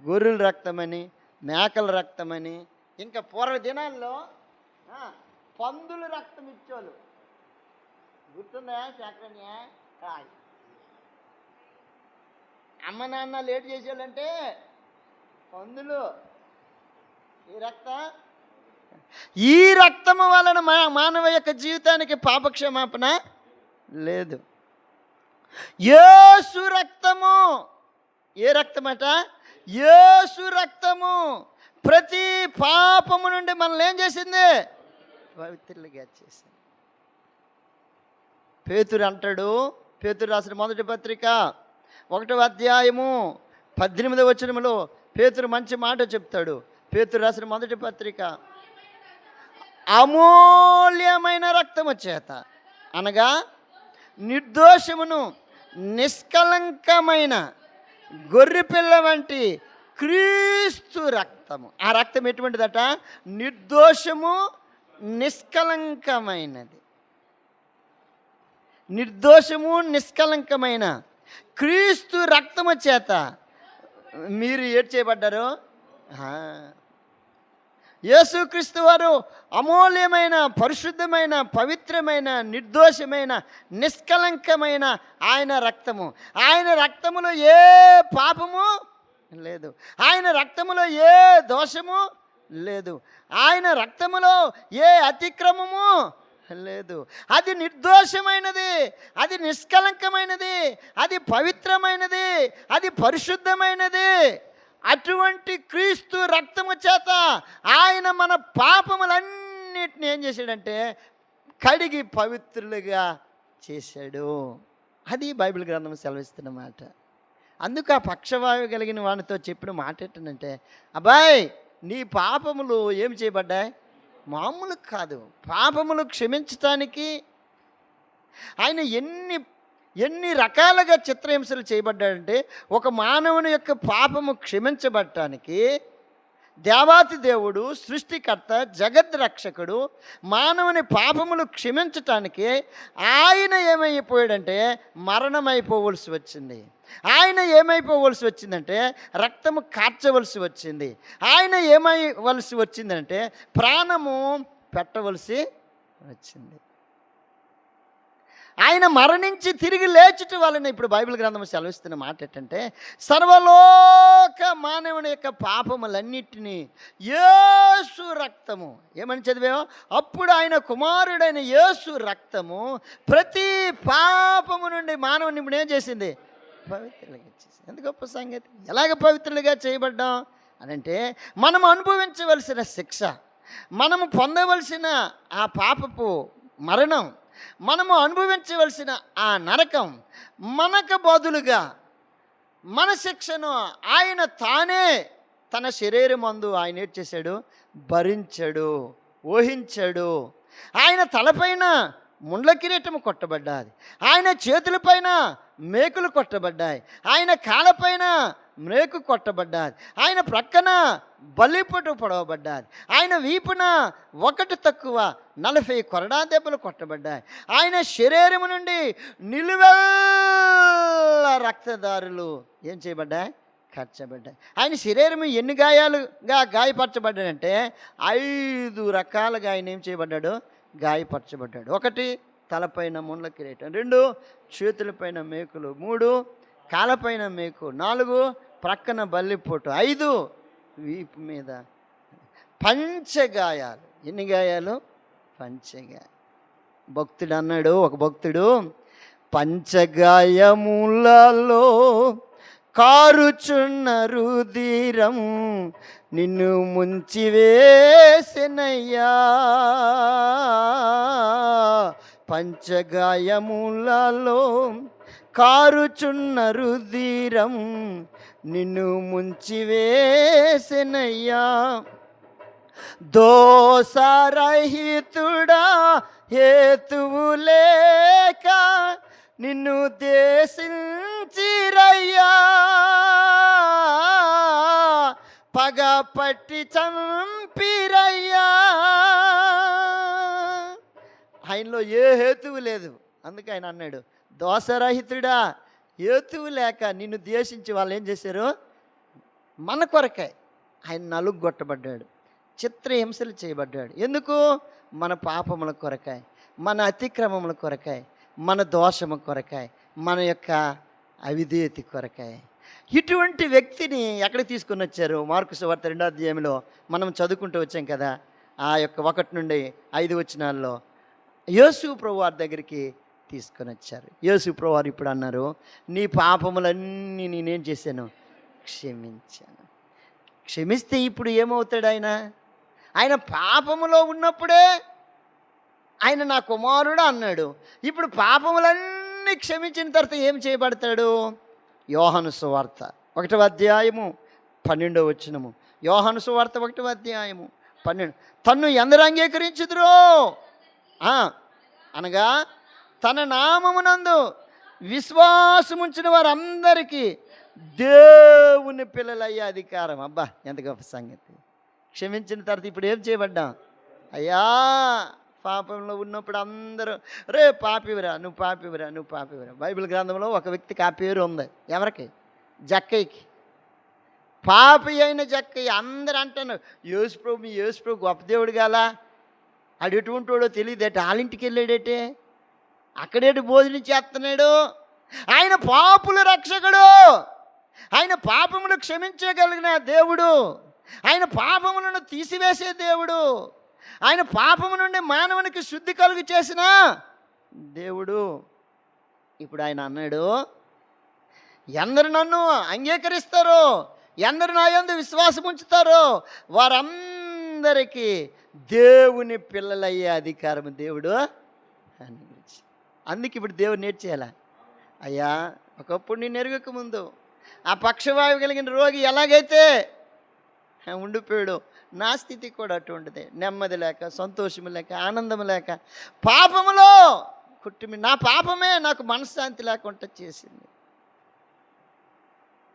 గొర్రెల రక్తమని, మేకల రక్తమని, ఇంకా పూర్వ దినాల్లో పందుల రక్తం ఇచ్చేవాళ్ళు. గుర్తుందా చక్రన్య? అమ్మ నాన్న లేట్ చేసేవాళ్ళంటే పందులు. ఈ రక్తము వలన మానవ యొక్క జీవితానికి పాపక్షమాపణ లేదు. యేసు రక్తము. ఏ రక్తమట? యేసు రక్తము ప్రతి పాపము నుండి మనల్ని ఏం చేసింది, పవిత్రులుగా చేసింది. పేతురు అంటాడు, పేతురు రాసిన మొదటి పత్రిక 1వ అధ్యాయము 18వ వచనములో పేతురు మంచి మాట చెప్తాడు. పేతురు రాసిన మొదటి పత్రిక, అమూల్యమైన రక్తము చేత అనగా నిర్దోషమును నిష్కలంకమైన గొర్రెపిల్ల వంటి క్రీస్తు రక్తము. ఆ రక్తం ఎటువంటిదట? నిర్దోషము నిష్కలంకమైనది. నిర్దోషము నిష్కలంకమైన క్రీస్తు రక్తము చేత మీరు ఏడ్ చేయబడ్డారు. యేసుక్రీస్తు వారు అమూల్యమైన, పరిశుద్ధమైన, పవిత్రమైన, నిర్దోషమైన, నిష్కలంకమైన ఆయన రక్తము. ఆయన రక్తములో ఏ పాపము లేదు, ఆయన రక్తములో ఏ దోషము లేదు, ఆయన రక్తములో ఏ అతిక్రమము లేదు. అది నిర్దోషమైనది, అది నిష్కలంకమైనది, అది పవిత్రమైనది, అది పరిశుద్ధమైనది. అటువంటి క్రీస్తు రక్తము చేత ఆయన మన పాపములన్నిటిని ఏం చేశాడంటే కడిగి పవిత్రులుగా చేశాడు. అది బైబిల్ గ్రంథం సెలవిస్తున్న మాట. అందుకు ఆ పక్షవాయువు కలిగిన వానితో చెప్పిన మాట ఏంటంటే, అబ్బాయి నీ పాపములు ఏం చేయబడ్డాయి? మామూలు కాదు. పాపములు క్షమించటానికి ఆయన ఎన్ని రకాలుగా చిత్రహింసలు చేయబడ్డాడంటే, ఒక మానవుని యొక్క పాపము క్షమించబడటానికి దేవాతి దేవుడు, సృష్టికర్త, జగద్రక్షకుడు మానవుని పాపములు క్షమించటానికి ఆయన ఏమైపోయాడంటే మరణమైపోవలసి వచ్చింది. ఆయన ఏమైపోవలసి వచ్చిందంటే రక్తము కార్చవలసి వచ్చింది. ఆయన ఏమైవలసి వచ్చిందంటే ప్రాణము పెట్టవలసి వచ్చింది. ఆయన మరణించి తిరిగి లేచుట వలన ఇప్పుడు బైబిల్ గ్రంథం సెలవిస్తున్న మాట ఏంటంటే, సర్వలోక మానవుని యొక్క పాపములన్నిటినీ యేసు రక్తము, ఏమని చదివామో, అప్పుడు ఆయన కుమారుడైన యేసు రక్తము ప్రతి పాపము నుండి మానవుని ఇప్పుడు ఏం చేసింది? పవిత్రులుగా చేసింది. ఎంత గొప్ప సంగతి! ఎలాగ పవిత్రులుగా చేయబడ్డాం అనంటే, మనం అనుభవించవలసిన శిక్ష, మనము పొందవలసిన ఆ పాపపు మరణం, మనము అనుభవించవలసిన ఆ నరకం, మనకు బదులుగా మన శిక్షను ఆయన తానే తన శరీరమందు ఆయన ఏం చేశాడు? భరించాడు, ఊహించాడు. ఆయన తలపైన ముండ్ల కిరీటము కొట్టబడ్డాది, ఆయన చేతులపైన మేకులు కొట్టబడ్డాయి, ఆయన కాళ్ళపైన మేకు కొట్టబడ్డాది, ఆయన ప్రక్కన బల్లిపొట్టు పొడవబడ్డాది, ఆయన వీపున ఒకటి తక్కువ 40 కొరడా దెబ్బలు కొట్టబడ్డాయి. ఆయన శరీరము నుండి నిలువెల్ల రక్తదారులు ఏం చేయబడ్డాయి? కట్టబడ్డాయి. ఆయన శరీరం ఎన్ని గాయాలుగా గాయపరచబడ్డాడంటే 5 రకాలుగా ఆయన ఏం చేయబడ్డాడు? గాయపరచబడ్డాడు. 1 తలపైన ముండ్ల కిరీటం, 2 చేతులపైన మేకులు, 3 కాళ్ళపైన మేకు, 4 ప్రక్కన బల్లిపోటు, 5 వీపు మీద పంచగాయాలు. ఎన్ని గాయాలు? పంచగాయాలు. భక్తుడు అన్నాడు, ఒక భక్తుడు, పంచగాయములలో కారుచున్న రుధిరం నిన్ను ముంచివేసెనయ్యా, పంచగాయములలో కారుచున్న రుధిరం నిన్ను ముంచివేసెనయ్యా, దోషరహితుడా హేతువు లేక నిన్ను దేశించిరయ్యా, పగ పట్టి చంపిరయ్యా. ఆయనలో ఏ హేతువు లేదు. అందుకే ఆయన అన్నాడు, దోషరహితుడా హేతువు లేక నిన్ను ద్వేషించి వాళ్ళు ఏం చేశారు? మన కొరకే ఆయన నలుగొట్టబడ్డాడు, చిత్రహింసలు చేయబడ్డాడు. ఎందుకు? మన పాపముల కొరకాయ, మన అతిక్రమముల కొరకాయ, మన దోషము కొరకాయ, మన యొక్క అవిధేయత కొరకాయ. ఇటువంటి వ్యక్తిని ఎక్కడికి తీసుకుని వచ్చారు? మార్కు సువార్త 2వ అధ్యాయంలో మనం చదువుకుంటూ వచ్చాం కదా, ఆ యొక్క 1 నుండి 5 వచనాల్లో యేసు ప్రభువారి దగ్గరికి తీసుకొని వచ్చారు. యేసు ప్రభువారు ఇప్పుడు అన్నారు, నీ పాపములన్నీ నేనేం చేశాను? క్షమించాను. క్షమిస్తే ఇప్పుడు ఏమవుతాడు ఆయన? ఆయన పాపములో ఉన్నప్పుడే ఆయన నా కుమారుడు అన్నాడు. ఇప్పుడు పాపములన్నీ క్షమించిన తర్వాత ఏం చేయబడతాడు? యోహాను సువార్త 1వ అధ్యాయము 12వ వచనము. యోహాను సువార్త 1వ అధ్యాయము 12. తన్ను ఎందరు అంగీకరించుదురో అనగా తన నామమునందు విశ్వాసముంచిన వారందరికీ దేవుని పిల్లలయ్యే అధికారం. అబ్బా, ఎంత గొప్ప సంగతి! క్షమించిన తర్వాత ఇప్పుడు ఏం చేయబడ్డాం? అయ్యా, పాపంలో ఉన్నప్పుడు అందరూ రే పాపివిరా, నువ్వు పాపివిరా, నువ్వు పాపివిరా. బైబిల్ గ్రంథంలో ఒక వ్యక్తికి ఆ పేరు ఉంది. ఎవరికి? జక్కయ్యకి. పాపి అయిన జక్కయ్య. అందరూ అంటాను, యేసుప్రభు మీ యేసుప్రభు గొప్ప దేవుడు గాలా, ఆడు ఎటువంటి వాడో తెలియదేట, వాళ్ళింటికి వెళ్ళాడేటే, అక్కడేటి భోజనం చేస్తున్నాడు. ఆయన పాపుల రక్షకుడు, ఆయన పాపములు క్షమించగలిగిన దేవుడు, ఆయన పాపములను తీసివేసే దేవుడు, ఆయన పాపము నుండి మానవునికి శుద్ధి కలుగు చేసిన దేవుడు. ఇప్పుడు ఆయన అన్నాడు, ఎందరు నన్ను అంగీకరిస్తారో, ఎందరు నా యందు విశ్వాసం ఉంచుతారో వారందరికీ దేవుని పిల్లలయ్యే అధికారం దేవుడు అనుగ్రహించి. అందుకే ఇప్పుడు దేవుడు నేర్చేయాల. అయ్యా, ఒకప్పుడు నేను ఎరగక ముందు ఆ పక్షవాయువు కలిగిన రోగి ఎలాగైతే ఉండిపోయాడు, నా స్థితి కూడా అటువంటిదే. నెమ్మది లేక, సంతోషము లేక, ఆనందం లేక, పాపములో కుట్టుమి నా పాపమే నాకు మనశ్శాంతి లేకుండా చేసింది.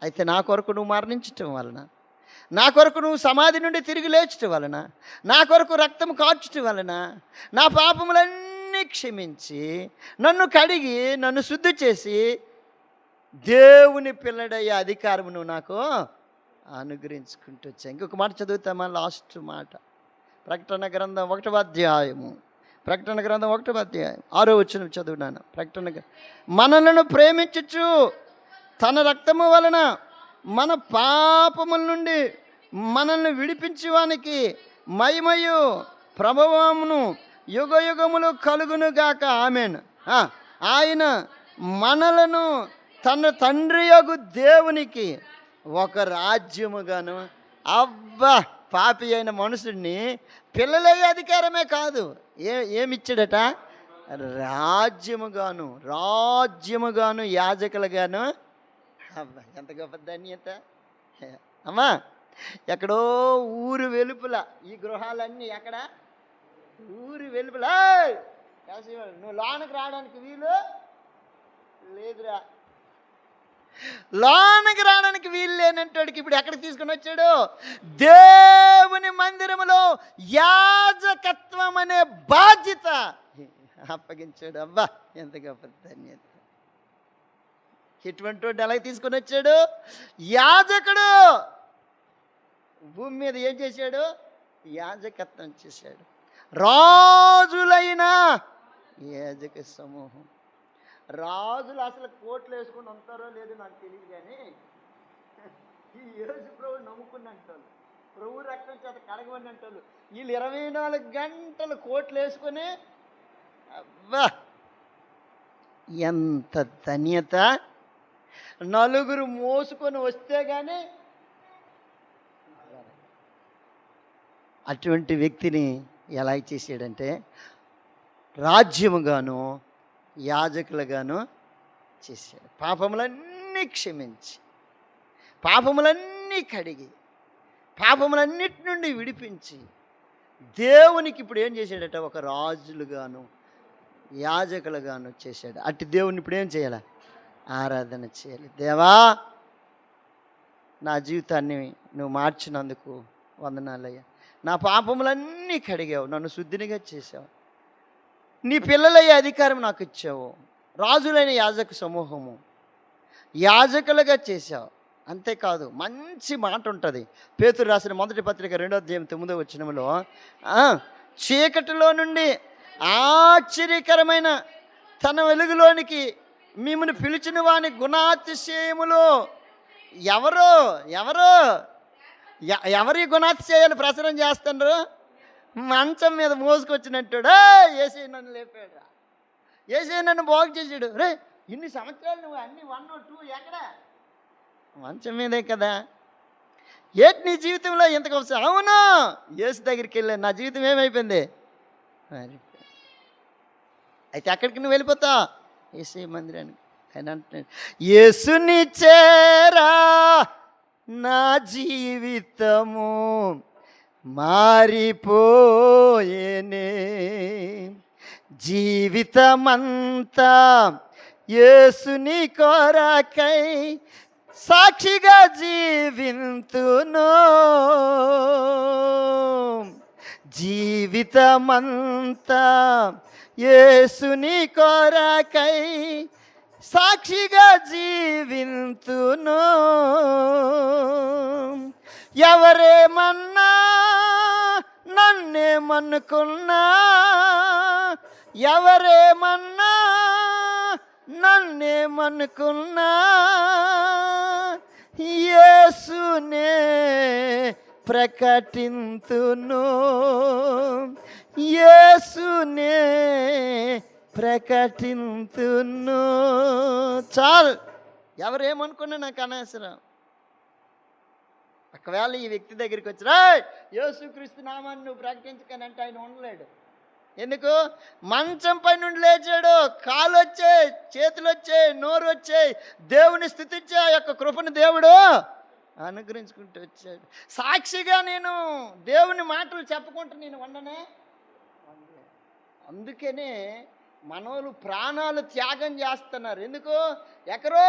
అయితే నా కొరకు నువ్వు మరణించటం వలన, నా కొరకు నువ్వు సమాధి నుండి తిరిగి లేచటం వలన, నా కొరకు రక్తం కార్చటం వలన నా పాపములన్నీ క్షమించి నన్ను కడిగి నన్ను శుద్ధి చేసి దేవుని పిల్లడయ్యే అధికారము నువ్వు నాకు అనుగ్రహించుకుంటూ వచ్చా. ఇంకొక మాట చదువుతామా? లాస్ట్ మాట. ప్రకటన గ్రంథం 1వ అధ్యాయము, ప్రకటన గ్రంథం 1వ అధ్యాయం 6వ వచనం చదువునాను. ప్రకటన, మనలను ప్రేమించుచు తన రక్తము వలన మన పాపముల నుండి మనల్ని విడిపించువానికి మహిమయు ప్రభావమును యుగ యుగములు కలుగును గాక. ఆమేన్. ఆయన మనలను తన తండ్రి యొగు దేవునికి ఒక రాజ్యముగాను, అబ్బా, పాపి అయిన మనుషుడిని పిల్లలయ్యే అధికారమే కాదు, ఏమిచ్చాడట? రాజ్యముగాను యాజకులుగాను. అబ్బా, ఎంత గొప్ప ధన్యత అమ్మా. ఎక్కడో ఊరు వెలుపుల ఈ గృహాలన్నీ, ఎక్కడ ఊరు వెలుపుల. నువ్వు లోనకి రావడానికి వీలు లేదురా. లోనకి రావడానికి వీలు లేనంటాడికి ఇప్పుడు ఎక్కడికి తీసుకుని వచ్చాడు? దేవుని మందిరములో యాజకత్వం అనే బాధ్యత అప్పగించాడు. అబ్బా, ఎంత గొప్ప ధన్యత! ఎటువంటి వాడిని ఎలా తీసుకొని వచ్చాడు? యాజకుడు. భూమి మీద ఏం చేశాడు? యాజకత్వం చేశాడు. రాజులైన యాజక సమూహం. రాజులు అసలు కోట్లు వేసుకుని ఉంటారో లేదో నాకు తెలియదు, కానీ ఈ యేసు ప్రభు నమ్ముకున్నట్టు, ప్రభు రక్తం చేత కడగమన్నట్టు వీళ్ళు 24 గంటలు కోట్లు వేసుకొని, అబ్బా ఎంత ధన్యత! నలుగురు మోసుకొని వస్తే కానీ అటువంటి వ్యక్తిని ఎలా చేసాడంటే రాజ్యముగాను యాజకులుగాను చేశాడు. పాపములన్నీ క్షమించి, పాపములన్నీ కడిగి, పాపములన్నిటి నుండి విడిపించి దేవునికి ఇప్పుడు ఏం చేశాడట? ఒక రాజులుగాను యాజకులుగాను చేశాడు. అట్టి దేవుని ఇప్పుడు ఏం చేయాలి? ఆరాధన చేయాలి. దేవా, నా జీవితాన్ని నువ్వు మార్చినందుకు వందనాలయ్యా. నా పాపములన్నీ కడిగావు, నన్ను శుద్ధినిగా చేసావు. నీ పిల్లలయ్యే అధికారం నాకు ఇచ్చావు. రాజులైన యాజక సమూహము యాజకులుగా చేశావు. అంతేకాదు, మంచి మాట ఉంటుంది. పేతురు రాసిన మొదటి పత్రిక 2వ అధ్యాయం 9వ వచనంలో, చీకటిలో నుండి ఆశ్చర్యకరమైన తన వెలుగులోనికి మిమ్మల్ని పిలిచిన వాని గుణాతిశయములు ఎవరు ఎవరు ఎవరి గుణాతిశయాలు ప్రచురం చేస్తున్నారు? మంచం మీద మోసుకొచ్చినట్టుడా ఏసీ నన్ను లేపాడు, ఏసీ నన్ను బాగు చేసాడు. రే, ఇన్ని సంవత్సరాలు నువ్వు అన్ని 1, 2 ఎక్కడ? మంచం మీదే కదా. ఏంటి నీ జీవితంలో ఎంతకు అవసరం? అవును, యేసు దగ్గరికి వెళ్ళాను, నా జీవితం ఏమైపోయింది? అయితే అక్కడికి నువ్వు వెళ్ళిపోతావు, యేసయ్య మందిరానికి. ఆయన అంటున్నాడు, యేసుని చేరా నా జీవితము మారిపోయేనే, జీవితమంతా యేసుని కొరకై సాక్షిగా జీవింతును, జీవితమంతా యేసుని కొరకై సాక్షిగా జీవింతును. ఎవరేమన్నా నన్నేమనుకున్నా, ఎవరేమన్నా నన్నేమనుకున్నా, యేసునే ప్రకటింతును, యేసునే ప్రకటింతును. చాలు, ఎవరేమనుకున్నా నాకు అనవసరం. ఒకవేళ ఈ వ్యక్తి దగ్గరికి వచ్చి, రా యేసుక్రీస్తు నామాన్ని నువ్వు ప్రకటించకనంటే ఆయన ఉండలేడు. ఎందుకు? మంచం పై నుండి లేచాడు, కాలు వచ్చాయి, చేతులు వచ్చాయి, నోరు వచ్చాయి, దేవుని స్తుతించే ఆ యొక్క కృపను దేవుడు అనుగ్రహించుకుంటూ వచ్చాడు. సాక్షిగా నేను దేవుని మాటలు చెప్పుకుంటూ నేను ఉండనే. అందుకనే మనోళ్ళు ప్రాణాలు త్యాగం చేస్తున్నారు. ఎందుకు? ఎక్కడో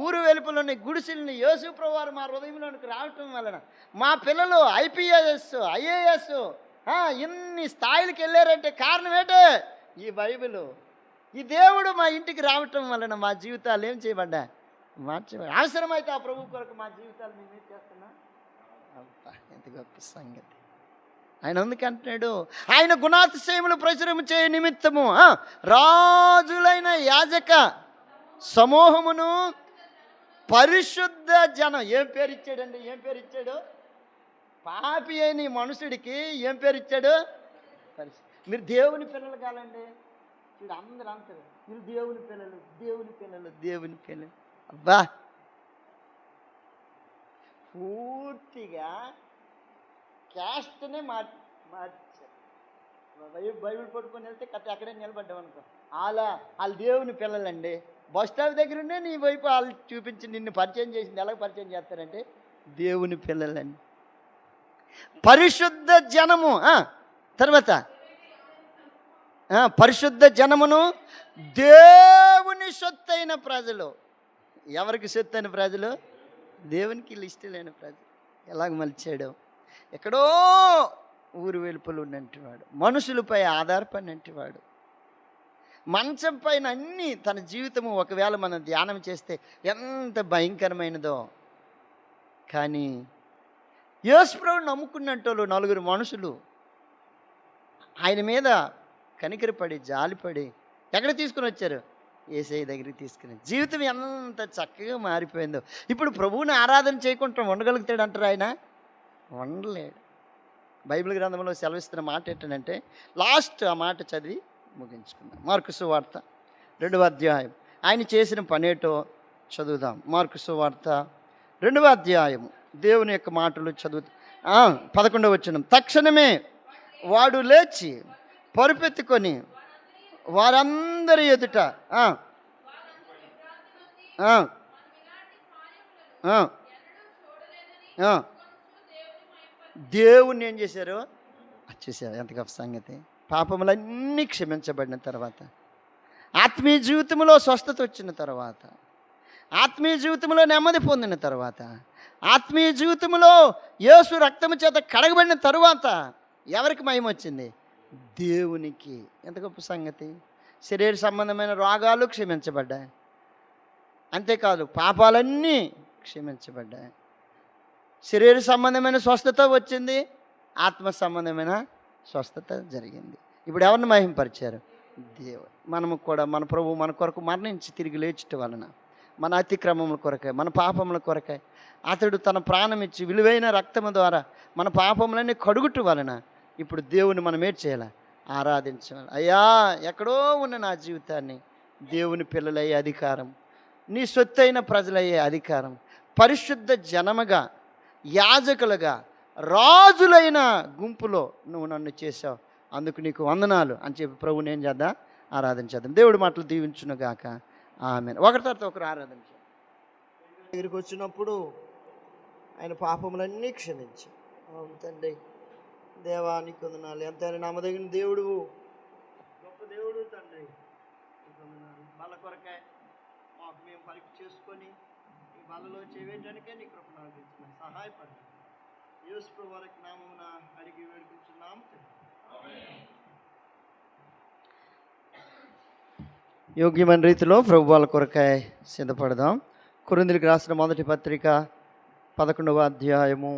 ఊరు వెలుపులోని గుడిసెల్ని యేసు ప్రభువారు మా హృదయంలోనికి రావటం వలన మా పిల్లలు IPS, IAS ఇన్ని స్థాయిలకు వెళ్ళారంటే కారణం ఏంటి? ఈ బైబిల్, ఈ దేవుడు మా ఇంటికి రావటం వలన మా జీవితాలు ఏం చేయబడ్డా? మార్చబడ్డా. అవసరమైతే ఆ ప్రభు కొరకు మా జీవితాలు మేము ఏం చేస్తున్నాం? అబ్బా, ఎంత గొప్ప సంగతి! ఆయన అందుకంటున్నాడు, ఆయన గుణాతిశయములు ప్రచురము చేయ నిమిత్తము రాజులైన యాజక సమూహమును పరిశుద్ధ జనం. ఏం పేరు ఇచ్చాడండి? ఏం పేరు ఇచ్చాడు? పాపి అయిన మనుషుడికి ఏం పేరు ఇచ్చాడు? మీరు దేవుని పిల్లలు కాలండి. చూడు, అందరూ అంటారు, మీరు దేవుని పిల్లలు, దేవుని పిల్లలు, దేవుని పిల్లలు. అబ్బా, పూర్తిగా క్యాస్ట్నే మార్చారు. బైబిల్ పట్టుకొని వెళ్తే అక్కడే నిలబడ్డాం అనుకో, వాళ్ళు దేవుని పిల్లలండి. బస్ స్టాప్ దగ్గర ఉండే నీ వైపు వాళ్ళు చూపించి నిన్ను పరిచయం చేసింది. ఎలా పరిచయం చేస్తారంటే దేవుని పిల్లలండి, పరిశుద్ధ జనము. తర్వాత పరిశుద్ధ జనమును, దేవుని సొత్తైన ప్రజలు. ఎవరికి సొత్తైన ప్రజలు? దేవునికి లిస్టు లేని ప్రజలు. ఎలాగ మలిచాడు? ఎక్కడో ఊరు వెలుపలు ఉన్నట్టువాడు, మనుషులపై ఆధారపడినట్టువాడు, మంచం పైన అన్నీ తన జీవితము ఒకవేళ మనం ధ్యానం చేస్తే ఎంత భయంకరమైనదో. కానీ యేసుప్రభువుని నమ్ముకున్నట్టోళ్ళు నలుగురు మనుషులు ఆయన మీద కనికరపడి జాలిపడి ఎక్కడ తీసుకుని వచ్చారు? యేసయ్య దగ్గరికి తీసుకుని. జీవితం ఎంత చక్కగా మారిపోయిందో. ఇప్పుడు ప్రభువుని ఆరాధన చేయకుండా ఉండగలుగుతాడు అంటారు ఆయన? ఉండలేడు. బైబిల్ గ్రంథంలో సెలవిస్తున్న మాట ఏంటంటే లాస్ట్ ఆ మాట చదివి ముగించుకుందాం. మార్కు సువార్త 2వ అధ్యాయం. ఆయన చేసిన పనేటో చదువుదాం. మార్కు సువార్త 2వ అధ్యాయము దేవుని యొక్క మాటలు చదువుతాం. 11వ వచనం. తక్షణమే వాడు లేచి పరుపెత్తుకొని వారందరి ఎదుట దేవుణ్ణి ఏం చేశారు? వచ్చేసారు. ఎంత గొప్ప సంగతి! పాపములన్నీ క్షమించబడిన తర్వాత, ఆత్మీయ జీవితంలో స్వస్థత వచ్చిన తర్వాత, ఆత్మీయ జీవితంలో నెమ్మది పొందిన తర్వాత, ఆత్మీయ జీవితంలో యేసు రక్తము చేత కడగబడిన తరువాత ఎవరికి మహిమ వచ్చింది? దేవునికి. ఎంత గొప్ప సంగతి! శరీర సంబంధమైన రోగాలు క్షమించబడ్డాయి. అంతేకాదు పాపాలన్నీ క్షమించబడ్డాయి. శరీర సంబంధమైన స్వస్థత వచ్చింది, ఆత్మ సంబంధమైన స్వస్థత జరిగింది. ఇప్పుడు ఎవరిని మహింపరిచారు? దేవుడు. మనము కూడా మన ప్రభువు మన కొరకు మరణించి తిరిగి లేచుట వలన, మన అతిక్రమముల కొరకై, మన పాపముల కొరకై అతడు తన ప్రాణం ఇచ్చి విలువైన రక్తము ద్వారా మన పాపములన్నీ కడుగుట వలన ఇప్పుడు దేవుని మనం ఏం చేయాలి? ఆరాధించాలి. అయ్యా, ఎక్కడో ఉన్న నా జీవితాన్ని దేవుని పిల్లలయ్యే అధికారం, నీ సొత్తైన ప్రజలయ్యే అధికారం, పరిశుద్ధ జనముగా, యాజకులుగా, రాజులైన గుంపులో నువ్వు నన్ను చేసావు, అందుకు నీకు వందనాలు అని చెప్పి ప్రభువుని ఏం చేద్దాం? ఆరాధించేద్దాం. దేవుడి మాటలు దీవించునుగాక. ఆమేన్. ఒకరి తర్వాత ఒకరు ఆరాధించాలి. దగ్గరికి వచ్చినప్పుడు ఆయన పాపములన్నీ క్షమించి, తండ్రి దేవానికి వందనాలు, ఎంతైనా నమ్మదగిన దేవుడు, గొప్ప దేవుడు తండ్రి, బల కొరకాయ మాకు మేము పరీక్ష చేసుకొని ఈ బలలో చేయడానికే నీ కృపను అందించిన సహాయపడి యేసు ప్రభువు వారి నామమున అడిగి వేడుకుంటున్నాం. యోగ్యమైన రీతిలో ప్రభు వాళ్ళ కొరకాయ సిద్ధపడదాం. కొరింథీయులకు రాసిన మొదటి పత్రిక 11వ అధ్యాయము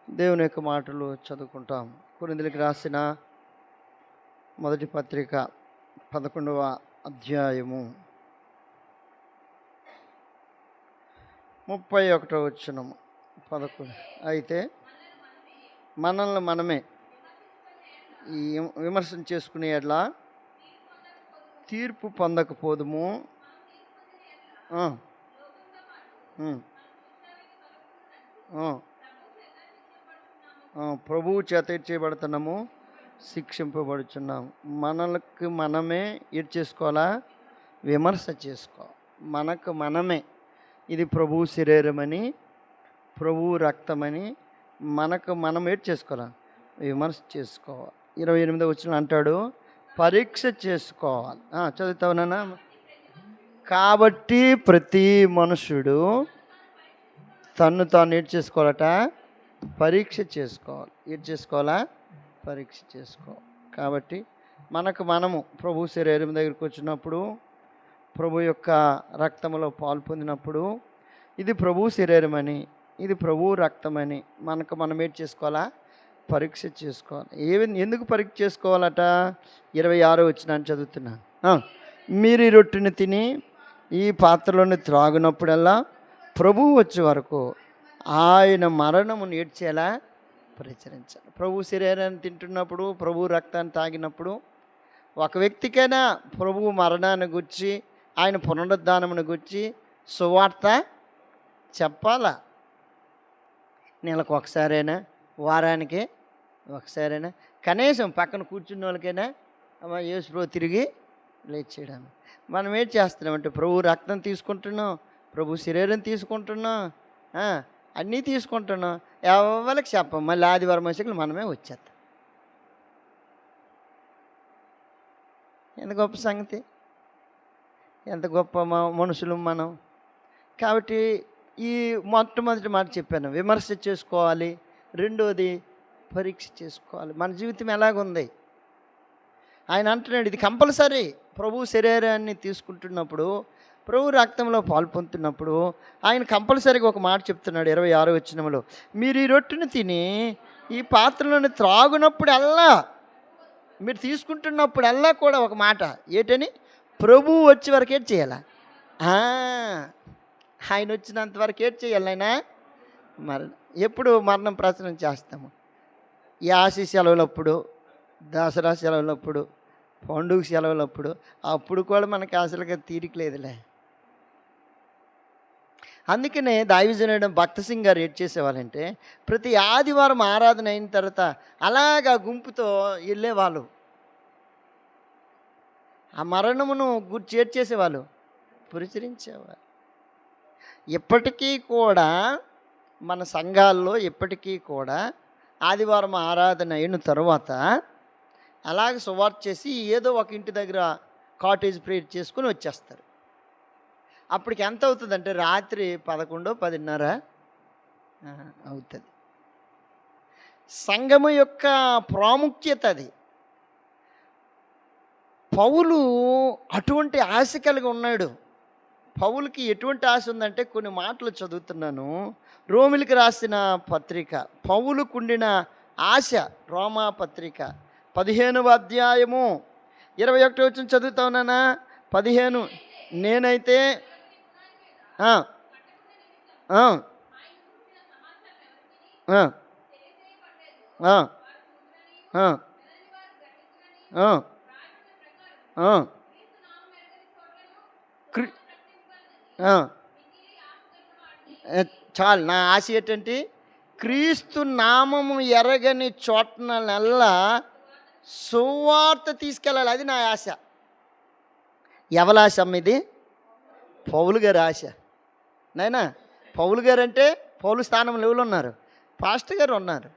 దేవుని యొక్క మాటలు చదువుకుంటాం. కొరింథీయులకు రాసిన మొదటి పత్రిక 11వ అధ్యాయము 31వ వచనం. 11. అయితే మనల్ని మనమే ఈ విమర్శన చేసుకునే ఎట్లా తీర్పు పొందకపోదుము. ప్రభువు చేత చేయబడుతున్నాము, శిక్షింపబడుచున్నాము. మనకు మనమే ఏం చేసుకోవాలా? విమర్శ చేసుకోవాలి. మనకు మనమే ఇది ప్రభువు శరీరమని, ప్రభువు రక్తమని మనకు మనం ఏం చేసుకోవాలా? విమర్శ చేసుకోవాలి. 28వ వచనం అంటాడు, పరీక్ష చేసుకోవాలి. చదువుతావునా? కాబట్టి ప్రతి మనుషుడు తన్ను తాను ఏం చేసుకోవాలట? పరీక్ష చేసుకోవాలి. ఏం చేసుకోవాలా? పరీక్ష చేసుకోవాలి. కాబట్టి మనకు మనము ప్రభు శరీరం దగ్గరికి వచ్చినప్పుడు, ప్రభు యొక్క రక్తములో పాలు పొందినప్పుడు, ఇది ప్రభు శరీరం అని, ఇది ప్రభు రక్తమని మనకు మనం ఏం చేసుకోవాలా? పరీక్ష చేసుకోవాలి. ఎందుకు పరీక్ష చేసుకోవాలట? 26వ వచనాన్ని చదువుతున్నా. మీరు ఈ రొట్టెని తిని ఈ పాత్రలోని త్రాగునప్పుడల్లా ప్రభువు వచ్చే వరకు ఆయన మరణమును ఏడ్చేలా ప్రచురించాలి. ప్రభు శరీరాన్ని తింటున్నప్పుడు, ప్రభు రక్తాన్ని తాగినప్పుడు ఒక వ్యక్తికైనా ప్రభు మరణాన్ని గురించి, ఆయన పునరుద్ధానమును గురించి సువార్త చెప్పాలా? నెలకు ఒకసారైనా, వారానికి ఒకసారైనా, కనీసం పక్కన కూర్చున్న వాళ్ళకైనా అమ్మ యేసు ప్రభు తిరిగి లేచేయడం. మనం ఏం చేస్తున్నామంటే ప్రభు రక్తం తీసుకుంటున్నాం, ప్రభు శరీరం తీసుకుంటున్నాం, అన్నీ తీసుకుంటున్నాం, ఎవరికి చెప్పం. మళ్ళీ ఆదివారం వచ్చేకి మనమే వచ్చేస్తాం. ఎంత గొప్ప సంగతి! ఎంత గొప్ప మనుషులు మనం. కాబట్టి ఈ మొట్టమొదటి మాట చెప్పాను, విమర్శ చేసుకోవాలి. రెండోది పరీక్ష చేసుకోవాలి. మన జీవితం ఎలాగుంది? ఆయన అంటున్నాడు ఇది కంపల్సరీ. ప్రభు శరీరాన్ని తీసుకుంటున్నప్పుడు, ప్రభు రక్తంలో పాలు పొందుతున్నప్పుడు ఆయన కంపల్సరీగా ఒక మాట చెప్తున్నాడు 26వ వచనంలో, మీరు ఈ రొట్టెని తిని ఈ పాత్రలోని త్రాగునప్పుడల్లా, మీరు తీసుకుంటున్నప్పుడల్లా కూడా ఒక మాట ఏంటని, ప్రభువు వచ్చే వరకు ఏం చేయాలా? ఆయన వచ్చినంత వరకు ఏం చేయాలి ఆయన? ఎప్పుడు మరణం ప్రచురణ చేస్తాము? ఈ ఆశీ సెలవులప్పుడు, దసరా సెలవులప్పుడు, పండుగ సెలవులప్పుడు, అప్పుడు కూడా మనకి అసలుగా తీరికలేదులే. అందుకనే దైవజనుడు భక్త సింగ్ గారు ఏం చేసేవాళ్ళంటే, ప్రతి ఆదివారం ఆరాధన అయిన తర్వాత అలాగా గుంపుతో వెళ్ళేవాళ్ళు. ఆ మరణమును గురించి ఏం చేసేవాళ్ళు? ప్రచురించేవారు. ఇప్పటికీ కూడా మన సంఘాల్లో ఇప్పటికీ కూడా ఆదివారం ఆరాధన అయిన తర్వాత అలాగే సువార్త చేసి ఏదో ఒక ఇంటి దగ్గర కాటేజ్ ప్రేయర్ చేసుకుని వచ్చేస్తారు. అప్పటికి ఎంత అవుతుందంటే రాత్రి 11, 10:30 అవుతుంది. సంఘము యొక్క ప్రాముఖ్యత అది. పౌలు అటువంటి ఆశ కలిగి ఉన్నాడు. పౌలుకి ఎటువంటి ఆశ ఉందంటే, కొన్ని మాటలు చదువుతున్నాను. రోమిలికి రాసిన పత్రిక, పౌలుకుండిన ఆశ, రోమా పత్రిక 15వ అధ్యాయము 21వ వచనం చదువుతా ఉన్నానా? 15 నేనైతే ఆ, ఆ, ఆ, ఆ, ఆ, ఆ, ఆ, చాలు. నా ఆశ ఏంటంటే, క్రీస్తు నామము ఎరగని చోటనల్లా సువార్త తీసుకెళ్ళాలి. అది నా ఆశ. ఎవరి ఆశ అమ్మ ఇది? పౌలు గారి ఆశ. నాయనా, పౌలు గారు అంటే పౌలు స్థానంలో ఎవరు ఉన్నారు? పాస్టర్ గారు ఉన్నారు,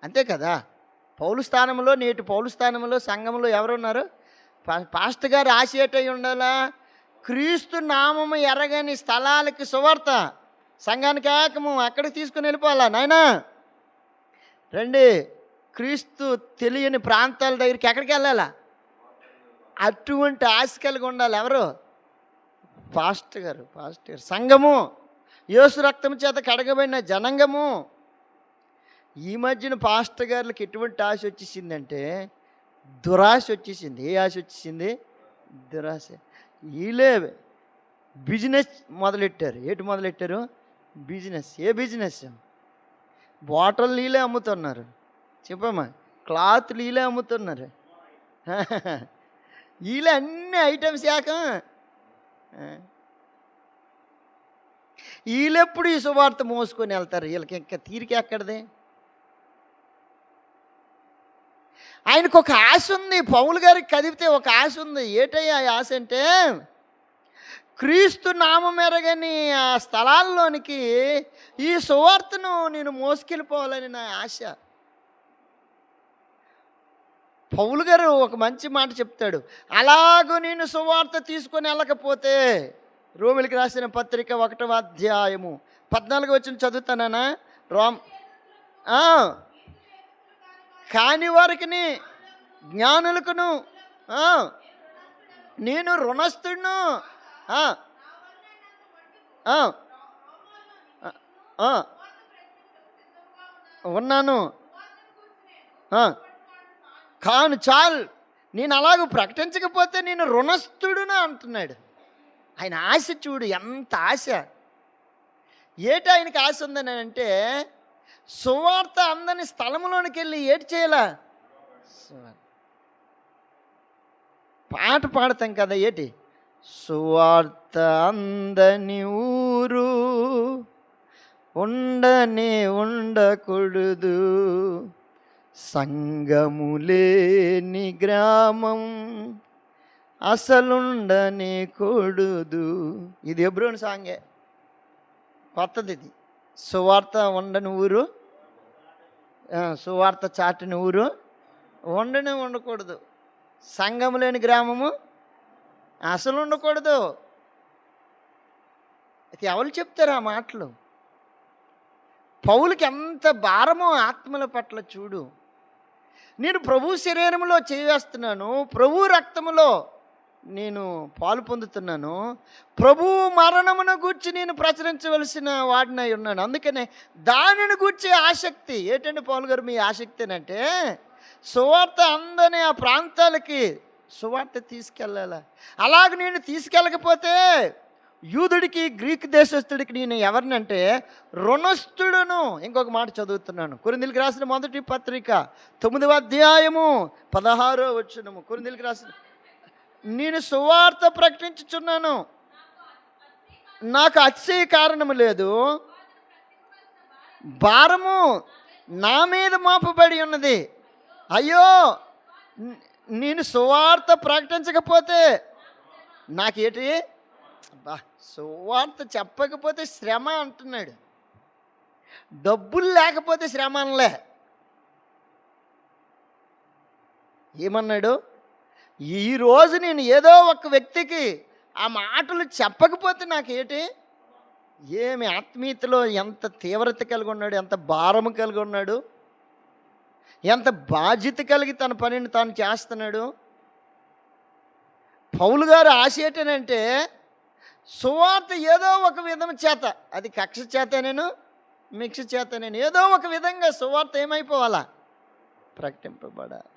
అంతే కదా. పౌలు స్థానంలో, నేటి పౌలు స్థానంలో సంఘంలో ఎవరు ఉన్నారు? పాస్టర్ గారు ఆశ ఏటై ఉండాలా? క్రీస్తు నామము ఎరగని స్థలాలకి సువార్త, సంఘానికి ఏకము అక్కడికి తీసుకుని వెళ్ళిపోవాలా. నాయనా రండి, క్రీస్తు తెలియని ప్రాంతాల దగ్గరికి ఎక్కడికి వెళ్ళాలా? అటువంటి ఆశ కలిగి ఉండాలి. ఎవరు? పాస్టర్ గారు. పాస్టర్ గారు. సంఘము, యేసు రక్తం చేత కడగబడిన జనాంగము. ఈ మధ్యన పాస్టర్ గారులకు ఎటువంటి ఆశ వచ్చేసిందంటే, దురాశ వచ్చేసింది. ఏ ఆశ వచ్చేసింది? దురాశ. వీళ్ళే బిజినెస్ మొదలెట్టారు. ఏంటి మొదలెట్టారు? బిజినెస్. ఏ బిజినెస్? బాటిల్ నీళ్ళే అమ్ముతున్నారు. చెప్పమ్మా, క్లాత్ నీళ్ళే అమ్ముతున్నారు. వీళ్ళే అన్ని ఐటమ్స్ యాక. వీళ్ళెప్పుడు ఈ సువార్త మోసుకొని వెళ్తారు? వీళ్ళకి ఇంకా తీరిక ఎక్కడిది? ఆయనకు ఒక ఆశ ఉంది. పౌలు గారికి కదిపితే ఒక ఆశ ఉంది. ఏటయ్యా ఆ ఆశ అంటే, క్రీస్తు నామం ఎరగని ఆ స్థలాల్లోనికి ఈ సువార్తను నేను మోసుకెళ్ళిపోవాలని నా ఆశ. పౌలు గారు ఒక మంచి మాట చెప్తాడు. అలాగూ నేను సువార్త తీసుకొని వెళ్ళకపోతే, రోమిలికి రాసిన పత్రిక 1వ అధ్యాయము 14వ వచనం చదువుతానా? కాని వారికిని జ్ఞానులకును నేను రుణస్థుడును, ఉన్నాను. కాను చాలు, నేను అలాగూ ప్రకటించకపోతే నేను రుణస్థుడును అంటున్నాడు. ఆయన ఆశ చూడు, ఎంత ఆశ. ఏటి ఆయనకి ఆశ ఉందని అంటే, సువార్త అందని స్థలంలోనికి వెళ్ళి ఏటి చేయాలా? పాట పాడతాం కదా, ఏటి? సువార్త అందని ఊరు ఉండకూడదు, సంగములేని గ్రామం అసలుండనే కూడదు. ఇది హెబ్రోను సాంగే, కొత్తది ఇది. సువార్త ఉండని ఊరు, సువార్త చాటిన ఊరు ఉండకూడదు, సంఘము లేని గ్రామము అసలు ఉండకూడదు. అయితే ఎవరు చెప్తారు ఆ మాటలు? పౌలుకి ఎంత భారమో ఆత్మల పట్ల చూడు. నేను ప్రభు శరీరంలో చేవేస్తున్నాను, ప్రభు రక్తములో నేను పాలు పొందుతున్నాను, ప్రభు మరణమును గూర్చి నేను ప్రచురించవలసిన వాడినై ఉన్నాను. అందుకనే దానిని గూర్చి ఆసక్తి. ఏంటంటే పౌలు గారు మీ ఆసక్తి అంటే సువార్త అందని ఆ ప్రాంతాలకి సువార్త తీసుకెళ్ళాల. అలాగ నేను తీసుకెళ్ళకపోతే యూదుడికి గ్రీక్ దేశస్థుడికి నేను ఎవరినంటే రుణస్థుడును. ఇంకొక మాట చదువుతున్నాను, కొరింథీయులకు రాసిన మొదటి పత్రిక 9వ అధ్యాయము 16వ వచనము. కొరింథీయులకు రాసిన, నేను సువార్త ప్రకటించుచున్నాను, నాకు అతిశయ కారణము లేదు, భారము నా మీద మోపబడి ఉన్నది. అయ్యో, నేను సువార్త ప్రకటించకపోతే నాకేటి, సువార్త చెప్పకపోతే శ్రమ అంటున్నాడు. డబ్బులు లేకపోతే శ్రమ అనలే. ఏమన్నాడు? ఈరోజు నేను ఏదో ఒక వ్యక్తికి ఆ మాటలు చెప్పకపోతే నాకేటి, ఏమి ఆత్మీయతలో ఎంత తీవ్రత కలిగి ఉన్నాడు, ఎంత భారము కలిగి ఉన్నాడు, ఎంత బాధ్యత కలిగి తన పనిని తాను చేస్తున్నాడు. పౌలు గారు ఆశ ఏంటంటే సువార్త ఏదో ఒక విధం చేత, అది కక్ష చేతనేను మిక్ష చేతనేను, ఏదో ఒక విధంగా సువార్త ఏమైపోవాలా, ప్రకటింపబడాలి.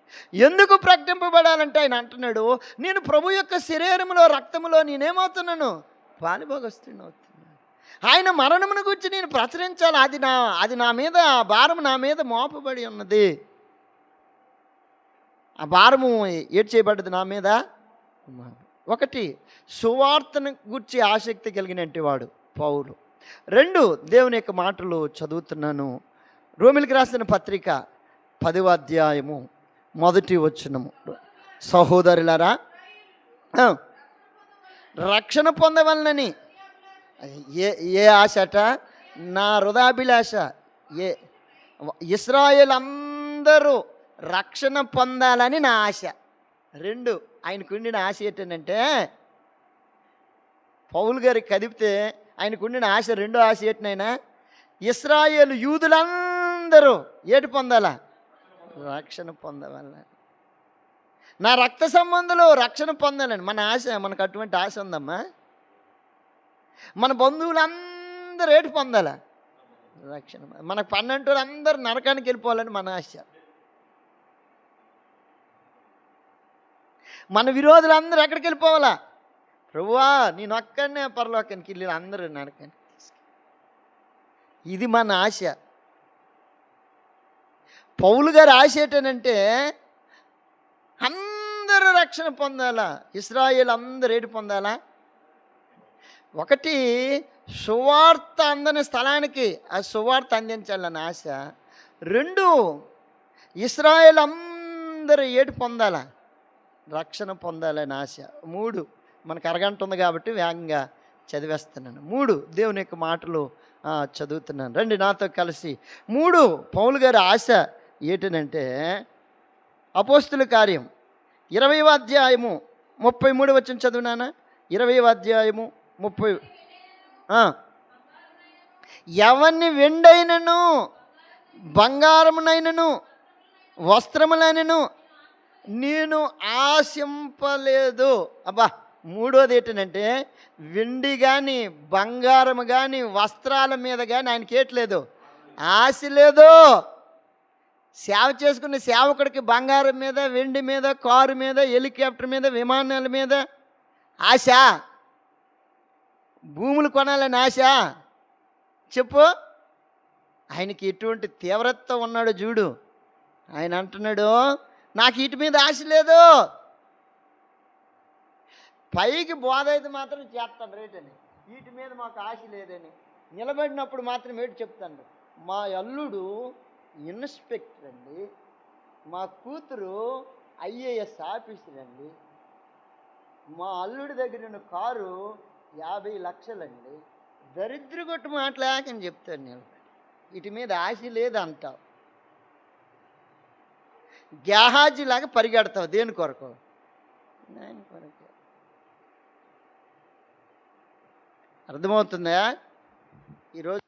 ఎందుకు ప్రకటింపబడాలంటే ఆయన అంటున్నాడు, నేను ప్రభు యొక్క శరీరములో రక్తములో నేనేమవుతున్నాను, పాలుభోగస్తుని అవుతున్నాను. ఆయన మరణమును గురించి నేను ప్రచురించాలి. అది నా మీద, ఆ భారం నా మీద మోపబడి ఉన్నది. ఆ భారము ఏడ్ చేయబడ్డది నా మీద. ఒకటి, సువార్తను గురించి ఆసక్తి కలిగినట్టు వాడు పౌలు. 2, దేవుని యొక్క మాటలు చదువుతున్నాను, రోమిలికి రాసిన పత్రిక 10వ అధ్యాయము 1వ వచనము. సహోదరులారా, రక్షణ పొందవలనని ఏ ఆశట, నా హృదయాభిలాష, ఇశ్రాయేలు అందరూ రక్షణ పొందాలని నా ఆశ. 2, ఆయనకుండిన ఆశ ఏంటంటే, పౌలు గారికి కదిపితే ఆయనకుండిన ఆశ, 2వ ఆశ ఏంటనైనా, ఇశ్రాయేలు యూదులందరూ ఏటి పొందాలా, రక్షణ పొందవాలని. నా రక్త సంబంధులు రక్షణ పొందాలని మన ఆశ. మనకు అటువంటి ఆశ ఉందమ్మా. మన బంధువులందరూ ఏటి పొందాలా, రక్షణ. మనకు 12 అందరూ నరకానికి వెళ్ళిపోవాలని మన ఆశ. మన విరోధులందరూ ఎక్కడికి వెళ్ళిపోవాలా, ప్రభువా నేను ఒక్కడనే పరలోకానికి వెళ్ళి అందరూ నరకానికి. ఇది మన ఆశ. పౌలు గారి ఆశ ఏంటంటే అందరూ రక్షణ పొందాలా, ఇశ్రాయేలు అందరూ ఏటి పొందాలా. ఒకటి, సువార్త అందని స్థలానికి ఆ సువార్త అందించాలని ఆశ. 2, ఇశ్రాయేలు అందరూ ఏటి పొందాలా, రక్షణ పొందాలని ఆశ. 3, మనకు అరగంట ఉంది కాబట్టి వేగంగా చదివేస్తున్నాను. 3, దేవుని యొక్క మాటలు చదువుతున్నాను, రండి నాతో కలిసి. 3, పౌలు గారి ఆశ ఏంటంటే, అపోస్తుల కార్యం 20వ అధ్యాయము 33వ వచనం చదువునానా. 20వ అధ్యాయము 30. ఎవరిని వెండైనను బంగారమునైనను వస్త్రములైనను నేను ఆశింపలేదు. అబ్బా, 3వది ఏంటంటే, వెండి కానీ బంగారం కానీ వస్త్రాల మీద కానీ ఆయనకి ఏట్లేదు, ఆశ లేదు. సేవ చేసుకునే సేవకుడికి బంగారం మీద, వెండి మీద, కారు మీద, హెలికాప్టర్ మీద, విమానాల మీద ఆశ, భూములు కొనాలని ఆశ. చెప్పు, ఆయనకి ఎటువంటి తీవ్రత ఉన్నాడు చూడు. ఆయన అంటున్నాడు, నాకు వీటి మీద ఆశ లేదు. పైకి బోధ అయితే మాత్రం చేస్తాను రేటని, వీటి మీద మాకు ఆశ లేదని. నిలబడినప్పుడు మాత్రం ఏంటి చెప్తాను, మా అల్లుడు ఇన్స్పెక్టర్ అండి, మా కూతురు IAS ఆఫీసర్ అండి, మా అల్లుడి దగ్గర ఉన్న కారు 50 లక్షలండి. దరిద్రగొట్టు మాట్లాకని చెప్తాను నేను. వీటి మీద ఆశ లేదు అంటావు. గ్యాహాజీలాగా పరిగెడతావు. దేని కొరకు? దాని కొరకు. అర్థమవుతుందా ఈరోజు?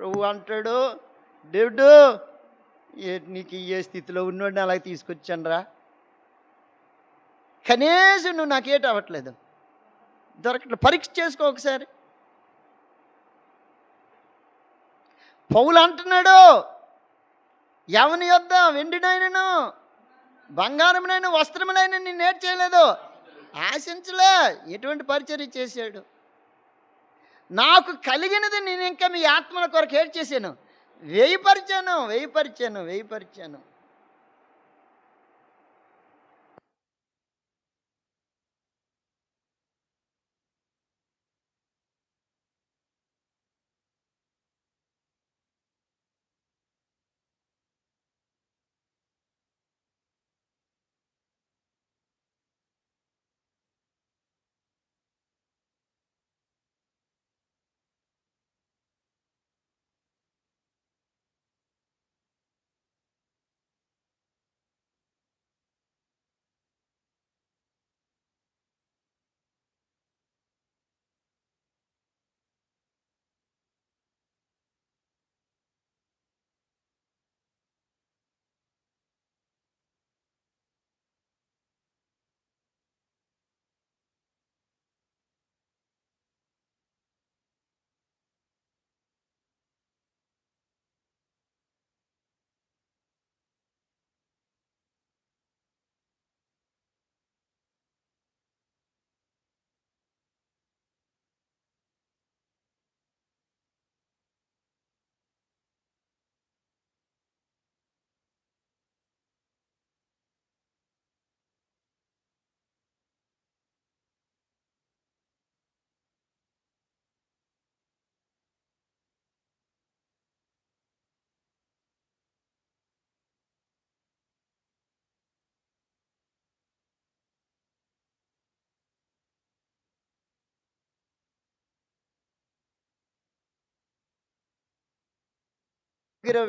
ప్రభు అంటాడు, దేవుడు నీకు ఏ స్థితిలో ఉన్నోడిని అలాగే తీసుకొచ్చానురా, కనీసం నువ్వు నాకేట అవ్వట్లేదు, దొరకట్లేదు, పరీక్ష చేసుకో ఒకసారి. పౌలు అంటున్నాడు, ఎవని యొద్ద వెండినైనను బంగారమునైన వస్త్రములైన నేను ఏడ్ చేయలేదు, ఆశించలే. ఎటువంటి పరిచర్య చేశాడు? నాకు కలిగినది నేను ఇంకా మీ ఆత్మల కొరకు ఏడ్ చేశాను, వేయిపరిచాను.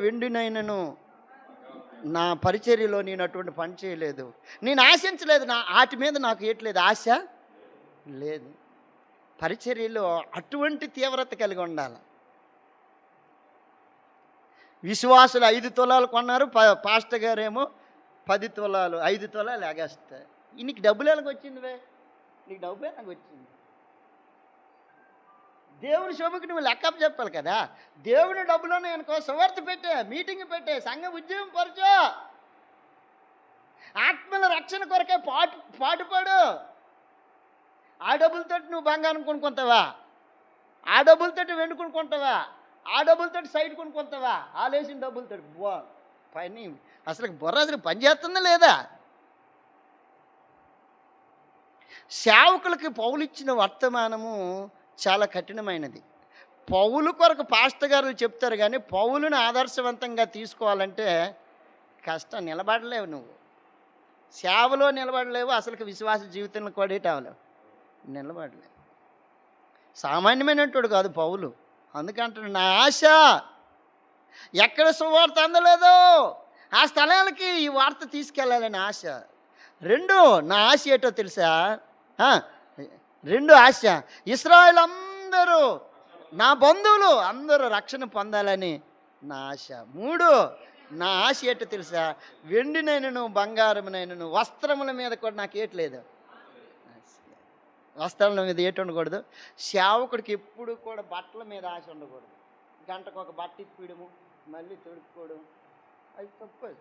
వెండినైనను నా పరిచర్యలో నేను అటువంటి పని చేయలేదు, నేను ఆశించలేదు, వాటి మీద నాకు ఏట్లేదు, ఆశ లేదు. పరిచర్యలో అటువంటి తీవ్రత కలిగి ఉండాలి. విశ్వాసులు 5 తులాలు కొన్నారు, పాస్టర్ గారేమో 10 తులాలు, 5 తులాలు ఎగేస్తాయి. నీకు డబ్బులు ఎలాగొచ్చింది? నీకు డబ్బు ఎలాగొచ్చింది? దేవుని శోభకి నువ్వు లెక్కపు చెప్పాలి కదా. దేవుని డబ్బులోనే అనుకో, సువార్త పెట్టే, మీటింగ్ పెట్టే, సంఘ ఉద్యమం పరచు, ఆత్మల రక్షణ కొరకే పాటుపడు. ఆ డబ్బులతో నువ్వు బంగారం కొనుక్కుంటావా? ఆ డబ్బులతో వెండి కొనుక్కుంటావా? ఆ డబ్బులతో సైడ్ కొనుక్కుంటావా? ఆలేసిన డబ్బులతో పని అసలు బుర్ర అసలు పని చేస్తుందా లేదా? సేవకులకి పౌలు ఇచ్చిన వర్తమానము చాలా కఠినమైనది. పౌలు కొరకు పాస్టర్ గారు చెప్తారు, కానీ పౌలుని ఆదర్శవంతంగా తీసుకోవాలంటే కష్టం. నిలబడలేవు, నువ్వు సేవలో నిలబడలేవు, అసలు విశ్వాస జీవితంలో కొడేటవలేవు, నిలబడలేవు. సామాన్యమైనటువంటి కాదు పౌలు. అందుకంటాడు, నా ఆశ ఎక్కడ సువార్త అందలేదో ఆ స్థలాలకి ఈ వార్త తీసుకెళ్ళాలని ఆశ. నా ఆశ ఏంటో తెలుసా? ఆశ, ఇశ్రాయేలు అందరూ, నా బంధువులు అందరూ రక్షణ పొందాలని నా ఆశ. నా ఆశ ఏంటో తెలుసా? వెండినైనను బంగారమునైనను వస్త్రముల మీద కూడా నాకు ఏట్లేదు, వస్త్రాల మీద ఏటి ఉండకూడదు. సేవకుడికి ఎప్పుడు కూడా బట్టల మీద ఆశ ఉండకూడదు. గంటకు ఒక బట్ట ఇప్పిడము, మళ్ళీ తొడుక్కోవడం, అది తప్పు.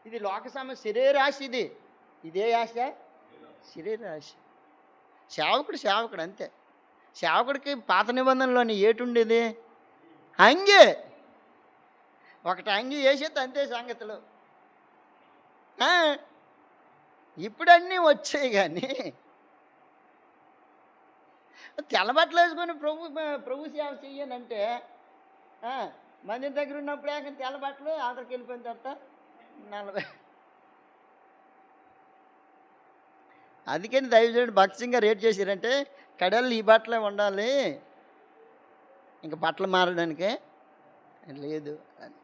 ఇది లోక సమస్య, శరీరాశ. ఇదే ఆశ, శరీరాశ. సేవకుడు అంతే. సేవకుడికి పాత నిబంధనలోని ఏటుండేది? అంగి. ఒకటి అంగి వేసేది అంతే సంగతులు. ఇప్పుడు అన్నీ వచ్చాయి, కానీ తెల్లబట్టలు వేసుకొని ప్రభు సేవ చెయ్యనంటే, మందిరం దగ్గర ఉన్నప్పుడే తెల్లబట్టలు, ఆఖరికి వెళ్ళిపోయిన తర్వాత 40. అందుకని దైవజనుడు భక్తిగా రేట్ చేశారంటే, కడలు ఈ బట్టలే ఉండాలి, ఇంకా బట్టలు మారడానికే లేదు అని.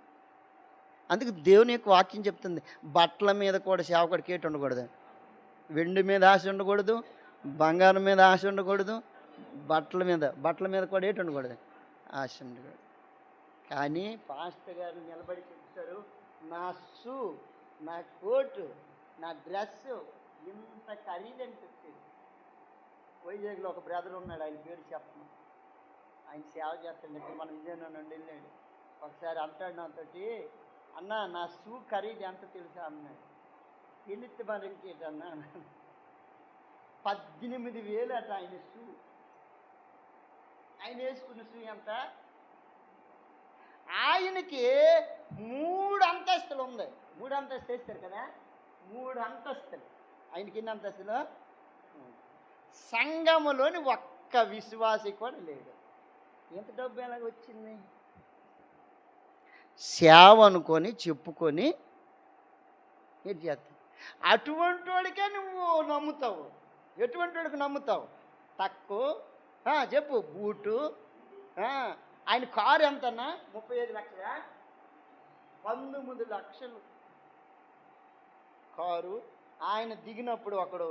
అందుకు దేవుని యొక్క వాక్యం చెప్తుంది, బట్టల మీద కూడా సేవకుడికి ఏటి ఉండకూడదు, వెండి మీద ఆశ ఉండకూడదు, బంగారం మీద ఆశ ఉండకూడదు, బట్టల మీద కూడా ఏటి ఉండకూడదు, ఆశ ఉండేవాడు. కానీ పాస్టర్ గారు నిలబడి చెప్తారు, నా షూ, నా కోటు, నా డ్రెస్సు ఇంత ఖరీదనిపించేది. వైజాగ్లో ఒక బ్రదర్ ఉన్నాడు, ఆయన పేరు చెప్పను. ఆయన సేవ చేస్తాడు, మన విజయనగరం నుండి వెళ్ళాడు. ఒకసారి అంటాడు నాతోటి, అన్న నా షూ ఖరీదు ఎంత తెలుసా అన్నాడు. తెలిస్తే మరి ఇంకేటన్నా, 18,000 అట ఆయన షూ. ఆయన వేసుకున్న షూ ఎంత? ఆయనకి 3 అంతస్తులు ఉంది. 3 అంతస్తులు వేస్తారు కదా, 3 అంతస్తులు. ఆయనకి ఎన్ని అంతస్తులు? సంఘములోని ఒక్క విశ్వాసి కూడా లేడు. ఎంత డబ్బు ఎలాగ వచ్చింది? సేవ అనుకొని చెప్పుకొని ఏం చేస్తావు? అటువంటి వాడికే నువ్వు నమ్ముతావు. ఎటువంటి వాడికి నమ్ముతావు? తక్కువ చెప్పు. బూటు. ఆయన కారు ఎంతన్నా? 35 లక్షలా? 19 లక్షలు కారు. ఆయన దిగినప్పుడు ఒకడు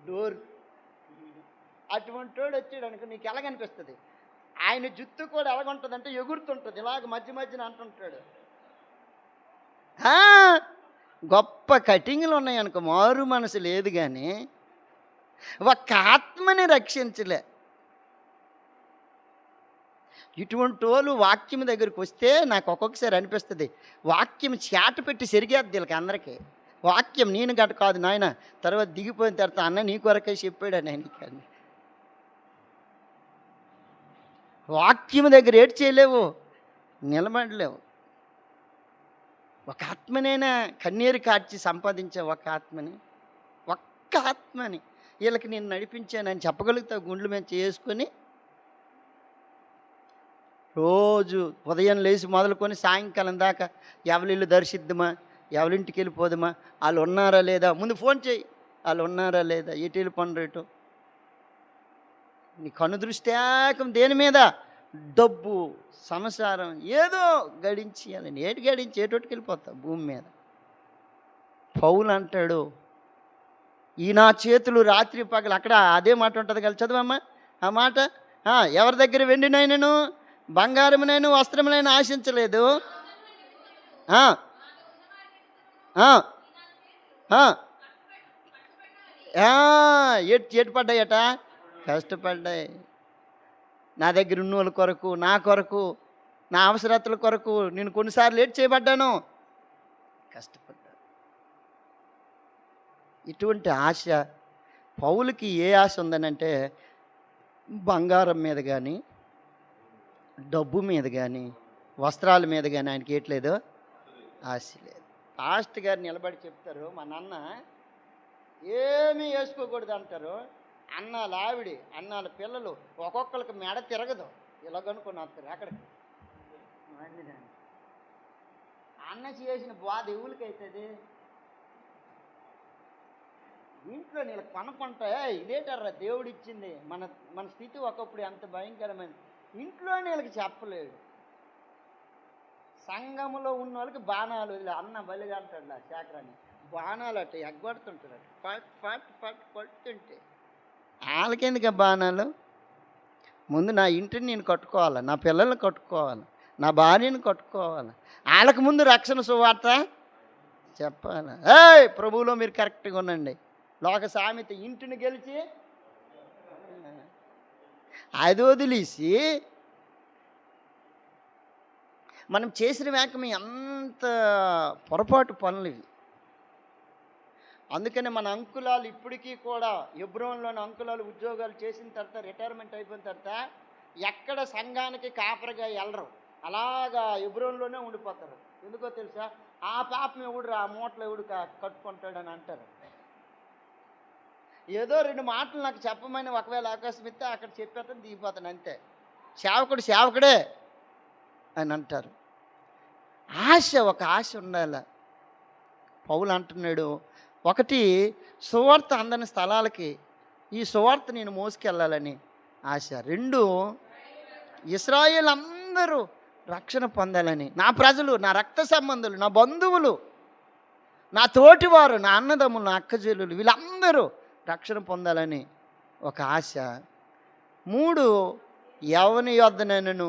డోర్. అటువంటి వాడు వచ్చాడు అనుకో, నీకు ఎలాగనిపిస్తుంది? ఆయన జుత్తు కూడా ఎలాగుంటుంది అంటే ఎగురుతుంటుంది, ఇలాగ మధ్య మధ్యన అంటుంటాడు. గొప్ప కటింగ్లు ఉన్నాయి అనుకో, మారు మనసు లేదు. కానీ ఒక్క ఆత్మని రక్షించలే. ఇటువంటి వాళ్ళు వాక్యం దగ్గరికి వస్తే నాకు ఒక్కొక్కసారి అనిపిస్తుంది, వాక్యం చేట పెట్టి సెరిగేద్ది వీళ్ళకి అందరికీ. వాక్యం నేను గట్ట కాదు నాయన, తర్వాత దిగిపోయిన తర్వాత అన్న నీ కొరకే చెప్పాడు అని కానీ వాక్యం దగ్గర ఏడు చేయలేవు, నిలబడలేవు. ఒక ఆత్మనైనా కన్నీరు కార్చి సంపాదించే ఒక్క ఆత్మని వీళ్ళకి నేను నడిపించానని చెప్పగలుగుతావు. గుండ్ల మీద చేసుకొని రోజు ఉదయం లేచి మొదలుకొని సాయంకాలం దాకా ఎవరిల్లు దర్శిద్దామా, ఎవరింటికి వెళ్ళిపోదామా, వాళ్ళు ఉన్నారా లేదా, ముందు ఫోన్ చేయి, వాళ్ళు ఉన్నారా లేదా, ఎటు వెళ్ళిపోండ్రేటు. నీ కన్ను దృష్టి ఏకం దేని మీద? డబ్బు, సంసారం, ఏదో గడించేయాలని. ఏటి గడించి ఏటోటికి వెళ్ళిపోతావు భూమి మీద. పౌలు అంటాడు, ఈ నా చేతులు రాత్రి పగలు. అక్కడ అదే మాట ఉంటుంది కదా, చదవమ్మా ఆ మాట. ఎవరి దగ్గర వెండినైనను బంగారమునైనా వస్త్రమునైనా ఆశించలేదు. ఎటు పడ్డాయట? కష్టపడ్డాయి. నా దగ్గర ఉన్నోళ్ళ కొరకు, నా కొరకు, నా అవసరతల కొరకు నేను కొన్నిసార్లు లేట్ చేయబడ్డాను, కష్టపడ్డాను. ఇటువంటి ఆశ పౌలుకి ఏ ఆశ ఉందనంటే, బంగారం మీద కానీ, డబ్బు మీద కానీ, వస్త్రాల మీద కానీ ఆయనకి ఏట్లేదు, ఆశ లేదు. పాస్టర్ గారు నిలబడి చెప్తారు, మా నాన్న ఏమీ వేసుకోకూడదు అంటారు. అన్నాలు ఆవిడి, అన్నాల పిల్లలు ఒక్కొక్కరికి మెడ తిరగదు, ఇలాగనుకుని వస్తారు. అక్కడికి అన్న చేసిన బాధ ఎవరికైతుంది? ఇంట్లో నీళ్ళు కొనుక్కుంటే ఇదేటర్రా దేవుడు ఇచ్చింది. మన స్థితి ఒకప్పుడు ఎంత భయంకరమైన. ఇంట్లో నీళ్ళకి చెప్పలేడు. సంఘములో ఉన్న వాళ్ళకి బాణాలు వదిలే, అన్న బలిగా అంటాడు శాఖరాన్ని, బాణాలు అట్ట ఎగ్గొడుతుంటాడు, పట్ పట్ పట్ పడుతుంటే వాళ్ళకెందుకు బాణాలు? ముందు నా ఇంటిని నేను కట్టుకోవాలి, నా పిల్లల్ని కట్టుకోవాలి, నా భార్యను కట్టుకోవాలి. వాళ్ళకి ముందు రక్షణ సువార్త చెప్పాలి. ప్రభువులో మీరు కరెక్ట్గా ఉండండి. లోక సామెత ఇంటిని గెలిచి అది వదిలేసి మనం చేసిన వేకం ఎంత పొరపాటు పనులు ఇవి. అందుకని మన అంకులాలు ఇప్పటికీ కూడా హెబ్రోన్లోని అంకులాలు ఉద్యోగాలు చేసిన తర్వాత రిటైర్మెంట్ అయిపోయిన తర్వాత ఎక్కడ సంఘానికి కాపరిగా వెళ్ళరు, అలాగా హెబ్రోన్లోనే ఉండిపోతారు. ఎందుకో తెలుసా? ఆ పాపం ఎవడు, ఆ మూటలు ఎవడు కట్టుకుంటాడని అంటారు. ఏదో 2 మాటలు నాకు చెప్పమని ఒకవేళ అవకాశం ఇస్తే అక్కడ చెప్పేస్తాను, దిగిపోతాను అంతే. సేవకుడు సేవకుడే అని అంటారు. ఆశ, ఒక ఆశ ఉండాలి. పౌలు అంటున్నాడు, ఒకటి సువార్త అందని స్థలాలకి ఈ సువార్త నేను మోసుకెళ్ళాలని ఆశ. 2 ఇశ్రాయేలు అందరూ రక్షణ పొందాలని, నా ప్రజలు, నా రక్త సంబంధులు, నా బంధువులు, నా తోటివారు, నా అన్నదమ్ములు, నా అక్కజల్లులు వీళ్ళందరూ రక్షణ పొందాలని ఒక ఆశ. 3 ఎవని యొద్దనైనను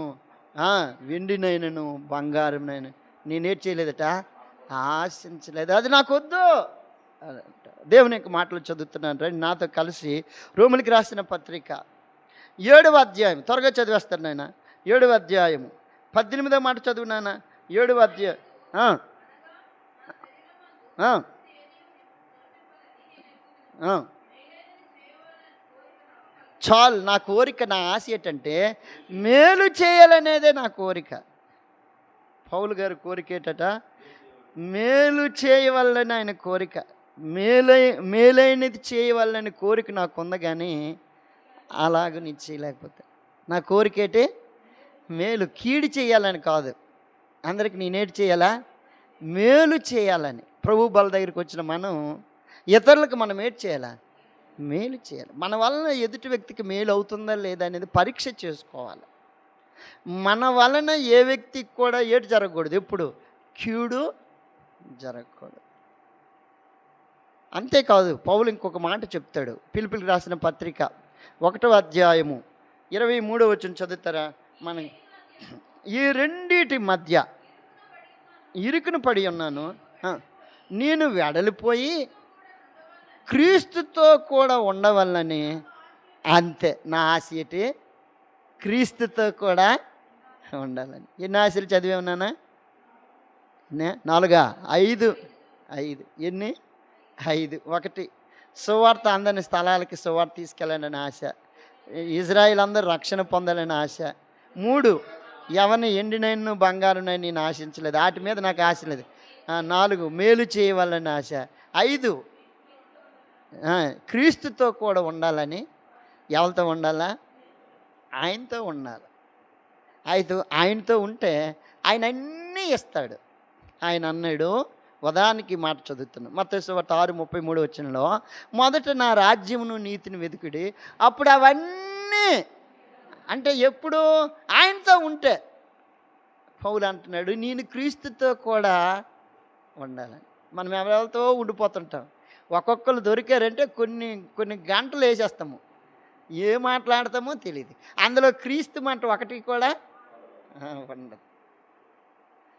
వెండినైనను బంగారంనైనా నేనేం చేయలేదట, ఆశించలేదు, అది నాకొద్దు అని అంటాడు. దేవుని యొక్క మాటలు చదువుతున్నాను రండి నాతో కలిసి. రోమిలికి రాసిన పత్రిక 7వ అధ్యాయం, త్వరగా చదివేస్తాను నాయన. 7వ అధ్యాయము 18వ మాట చదువు నాన్న. 7వ అధ్యాయం. ఆ, ఆ, ఆ. చాలు, నా కోరిక, నా ఆశ ఏంటంటే మేలు చేయాలనేదే నా కోరిక. పౌలు గారి కోరిక ఏంటట, మేలు చేయవల్లని ఆయన కోరిక. మేలైనది చేయవల్లని కోరిక నాకుంది, కానీ అలాగ నీ చేయలేకపోతే. నా కోరిక ఏంటి, మేలు, కీడు చేయాలని కాదు. అందరికి నేనేటి చేయాలా, మేలు చేయాలని. ప్రభు బల దగ్గరికి వచ్చిన మనం ఇతరులకు మనం ఏంటి చేయాలా, మేలు చేయాలి. మన వలన ఎదుటి వ్యక్తికి మేలు అవుతుందా లేదా అనేది పరీక్ష చేసుకోవాలి. మన వలన ఏ వ్యక్తికి కూడా ఏటి జరగకూడదు, ఎప్పుడు కీడు జరగకూడదు. అంతేకాదు పౌలు ఇంకొక మాట చెప్తాడు. పిలుపులకు రాసిన పత్రిక 1వ అధ్యాయము 23వ వచనం చదువుతారా? మనం ఈ రెండిటి మధ్య ఇరుకును పడి ఉన్నాను, నేను వెడలిపోయి క్రీస్తుతో కూడా ఉండవల్లని. అంతే, నా ఆశ ఏంటి, క్రీస్తుతో కూడా ఉండాలని. ఎన్ని ఆశలు చదివే ఉన్నానా? 4, 5, ఎన్ని 5. 1, సువార్త అందని స్థలాలకి సువార్త తీసుకెళ్ళాలని ఆశ. ఇజ్రాయిల్ అందరూ రక్షణ పొందాలని ఆశ. 3, ఎవరిని ఎండినైనా బంగారునైనా నేను ఆశించలేదు, వాటి మీద నాకు ఆశ లేదు. 4, మేలు చేయవాలని ఆశ. 5, క్రీస్తుతో కూడా ఉండాలని. ఎవరితో ఉండాలా, ఆయనతో ఉండాలి. ఆయనతో ఉంటే ఆయన అన్నీ ఇస్తాడు. ఆయన అన్నాడు, ఉదాహరణకి మాట చదువుతున్నాను, మత్తయి సువార్త 6:33 వచనంలో, మొదట నా రాజ్యమును నీతిని వెతుకుడి, అప్పుడు అవన్నీ. అంటే ఎప్పుడు ఆయనతో ఉంటే. పౌలు అంటున్నాడు, నేను క్రీస్తుతో కూడా ఉండాలని. మనం ఎవరితో ఉండిపోతుంటాం. ఒక్కొక్కరు దొరికారంటే కొన్ని గంటలు వేసేస్తాము, ఏ మాట్లాడతామో తెలియదు. అందులో క్రీస్తు మాట ఒకటి కూడా ఉండదు.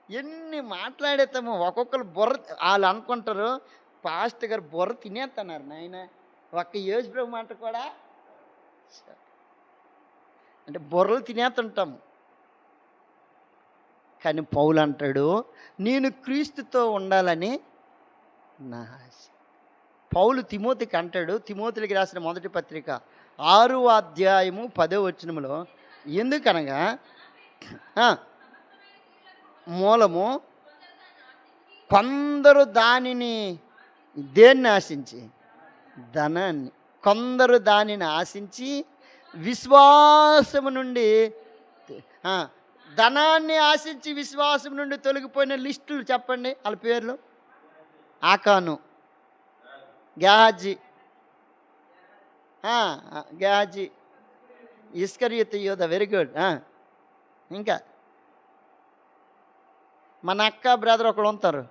ఎన్ని మాట్లాడేస్తామో ఒక్కొక్కరు బుర్ర, వాళ్ళు అనుకుంటారు పాస్టర్ గారు బుర్ర తినేస్తున్నారు నాయన, ఒక్క యేసుప్రభు మాట కూడా. అంటే బుర్రలు తినేస్తుంటాము. కానీ పౌలు అంటాడు, నేను క్రీస్తుతో ఉండాలని నా ఆశ. పౌలు తిమోతికి అంటాడు, తిమోతికి రాసిన మొదటి పత్రిక 6వ అధ్యాయము 10వ వచనంలో, ఎందుకనగా మూలము కొందరు దానిని, దేన్ని ఆశించి, ధనాన్ని, కొందరు దానిని ఆశించి విశ్వాసము నుండి, ధనాన్ని ఆశించి విశ్వాసం నుండి తొలగిపోయిన లిస్టులు చెప్పండి, వాళ్ళ పేర్లు. ఆకాను, గేహజీ, ఇస్కరియోతు యూదా, వెరీ గుడ్. ఇంకా మన అక్క బ్రదర్ ఒకడు ఉంటారు,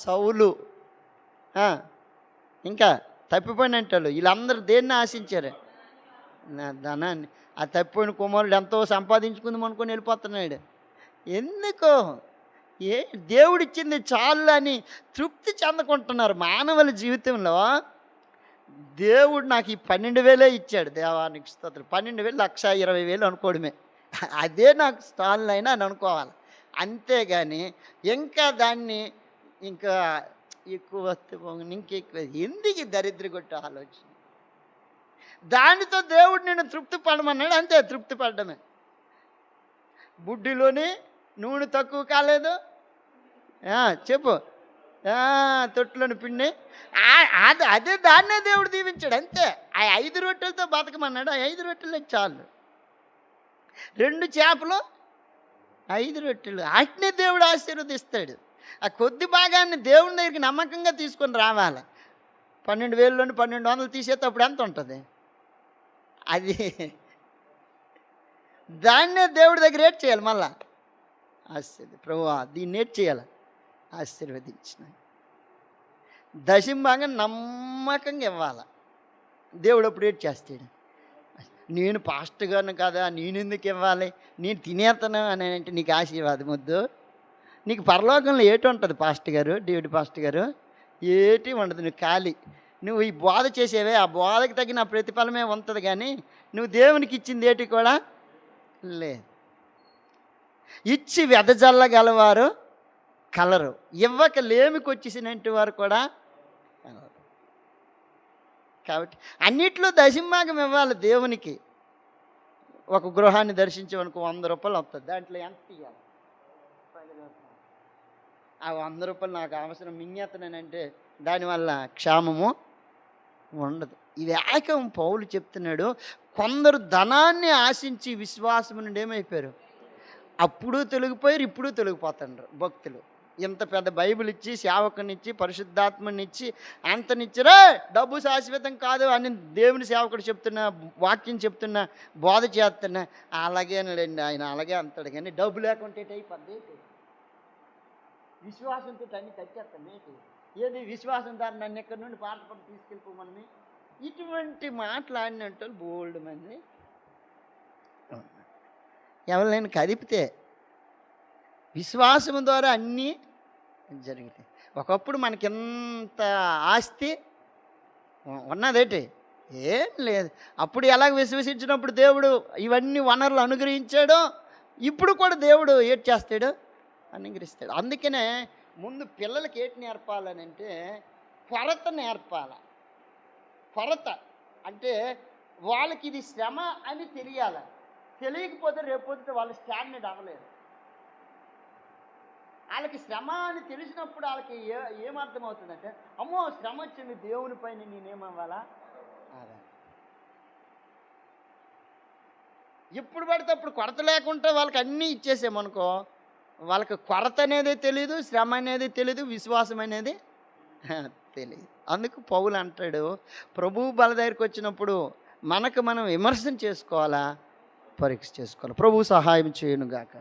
సౌలు, ఇంకా తప్పిపోయినట్టు వీళ్ళందరూ దేన్ని ఆశించారు, నా ధనాన్ని. ఆ తప్పిపోయిన కుమారుడు ఎంతో సంపాదించుకుందాం అనుకొని వెళ్ళిపోతున్నాడు. ఎందుకో, దేవుడిచ్చింది చాలు అని తృప్తి చెందకుంటున్నారు. మానవుల జీవితంలో దేవుడు నాకు ఈ 12,000 ఇచ్చాడు, దేవానికి స్తోత్రం. 12,000 1,20,000 అనుకోవడమే, అదే నాకు స్టాల్ అయినా అని అనుకోవాలి. అంతేగాని ఇంకా దాన్ని ఇంకా ఎక్కువ వస్తే ఇంకెక్కువ ఎందుకు దరిద్ర కొట్టే ఆలోచన. దానితో దేవుడు నేను తృప్తి పడమన్నాడు, అంతే, తృప్తి పడ్డమే. బుడ్డిలోని నూనె తక్కువ కాలేదు, చెప్పు, తొట్టులోని పిండి, అదే దాన్నే దేవుడు దీవించాడు, అంతే. ఆ 5 రొట్టెలతో బతకమన్నాడు, ఆ 5 రొట్టెలే చాలు. 2 చేపలు 5 రొట్టెలు, వాటినే దేవుడు ఆశీర్వదిస్తాడు. ఆ కొద్ది భాగాన్ని దేవుని దగ్గరికి నమ్మకంగా తీసుకొని రావాలి. 12,000లోని 1,200 తీసేటప్పుడు ఎంత ఉంటుంది, అది దాన్నే దేవుడి దగ్గర ఏడ్ చేయాలి. మళ్ళా ప్రభువా దీన్ని ఏడ్ చేయాలి, ఆశీర్వదించిన. దశంభాగం నమ్మకంగా ఇవ్వాలి. దేవుడు అప్పుడు ఏటి చేస్తాడు, నేను పాస్టర్ గారిని కదా, నేను ఎందుకు ఇవ్వాలి, నేను తినేతను అని అంటే నీకు ఆశీర్వాదం వద్దు. నీకు పరలోకంలో ఏటి ఉంటుంది పాస్టర్ గారు, దేవుడి పాస్టర్ గారు? ఏటి ఉండదు. నువ్వు ఖాళీ. నువ్వు ఈ బోధ చేసేవే, ఆ బోధకు తగిన ప్రతిఫలమే ఉంటుంది, కానీ నువ్వు దేవునికి ఇచ్చింది ఏటి కూడా లేదు. ఇచ్చి వెదజల్లగలవారు కలరు, ఇవ్వక లేమికి వచ్చేసినట్టు వారు కూడా కలరు. కాబట్టి అన్నిట్లో దశంభాగం ఇవ్వాలి దేవునికి. ఒక గృహాన్ని దర్శించమనుకో 100 రూపాయలు వస్తుంది, దాంట్లో ఎంత ఇవ్వాలి? ఆ 100 రూపాయలు నాకు అవసరం మింగేతనంటే దానివల్ల క్షేమము ఉండదు. ఇది ఏకం పౌలు చెప్తున్నాడు. కొందరు ధనాన్ని ఆశించి విశ్వాసం నుండి ఏమైపోయారు, అప్పుడు తొలగిపోయారు, ఇప్పుడు తొలగిపోతుండ్రు భక్తులు. ఇంత పెద్ద బైబిల్ ఇచ్చి, సేవకునిచ్చి, పరిశుద్ధాత్మనిచ్చి, అంతనిచ్చిరే డబ్బు శాశ్వతం కాదు అని దేవుని సేవకుడు చెప్తున్నా, వాక్యం చెప్తున్నా, బోధ చేస్తున్నా, అలాగేనండి ఆయన అలాగే అంటాడు. కానీ డబ్బు లేకుంటే అయిపోద్ది. విశ్వాసంతో అన్ని కట్టేస్తాం ఏంటి? ఏది విశ్వాసం దాన్ని నన్ను ఎక్కడి నుండి పాటపడి తీసుకెళ్ళిపోమని ఇటువంటి మాట్లాడినట్టు బోల్డ్ మంది ఎవరైనా కదిపితే విశ్వాసం ద్వారా అన్నీ జరుగుతాయి. ఒకప్పుడు మనకింత ఆస్తి ఉన్నదేంటి? ఏం లేదు. అప్పుడు ఎలాగ విశ్వసించినప్పుడు దేవుడు ఇవన్నీ వనరులు అనుగ్రహించాడో ఇప్పుడు కూడా దేవుడు ఏటి చేస్తాడు, అనుగ్రహిస్తాడు. అందుకనే ముందు పిల్లలకి ఏటి నేర్పాలని అంటే కొరత నేర్పాల. కొరత అంటే వాళ్ళకి ఇది శ్రమ అని తెలియాలి. తెలియకపోతే రేపొద్దుట వాళ్ళు స్టాండర్డ్ అవ్వలేరు. వాళ్ళకి శ్రమ అని తెలిసినప్పుడు వాళ్ళకి ఏమర్థమవుతుందంటే, అమ్మో శ్రమ వచ్చింది దేవుని పైన నేనేమవ్వాలా అదే. ఎప్పుడు పడితే అప్పుడు కొరత లేకుండా వాళ్ళకి అన్నీ ఇచ్చేసామనుకో, వాళ్ళకి కొరత అనేది తెలియదు, శ్రమ అనేది తెలియదు, విశ్వాసం అనేది తెలియదు. అందుకు పౌలు అంటాడు, ప్రభువు బల దగ్గరికి వచ్చినప్పుడు మనకు మనం విమర్శన చేసుకోవాలా, పరీక్ష చేసుకోవాలి. ప్రభువు సహాయం చేయనుగాక.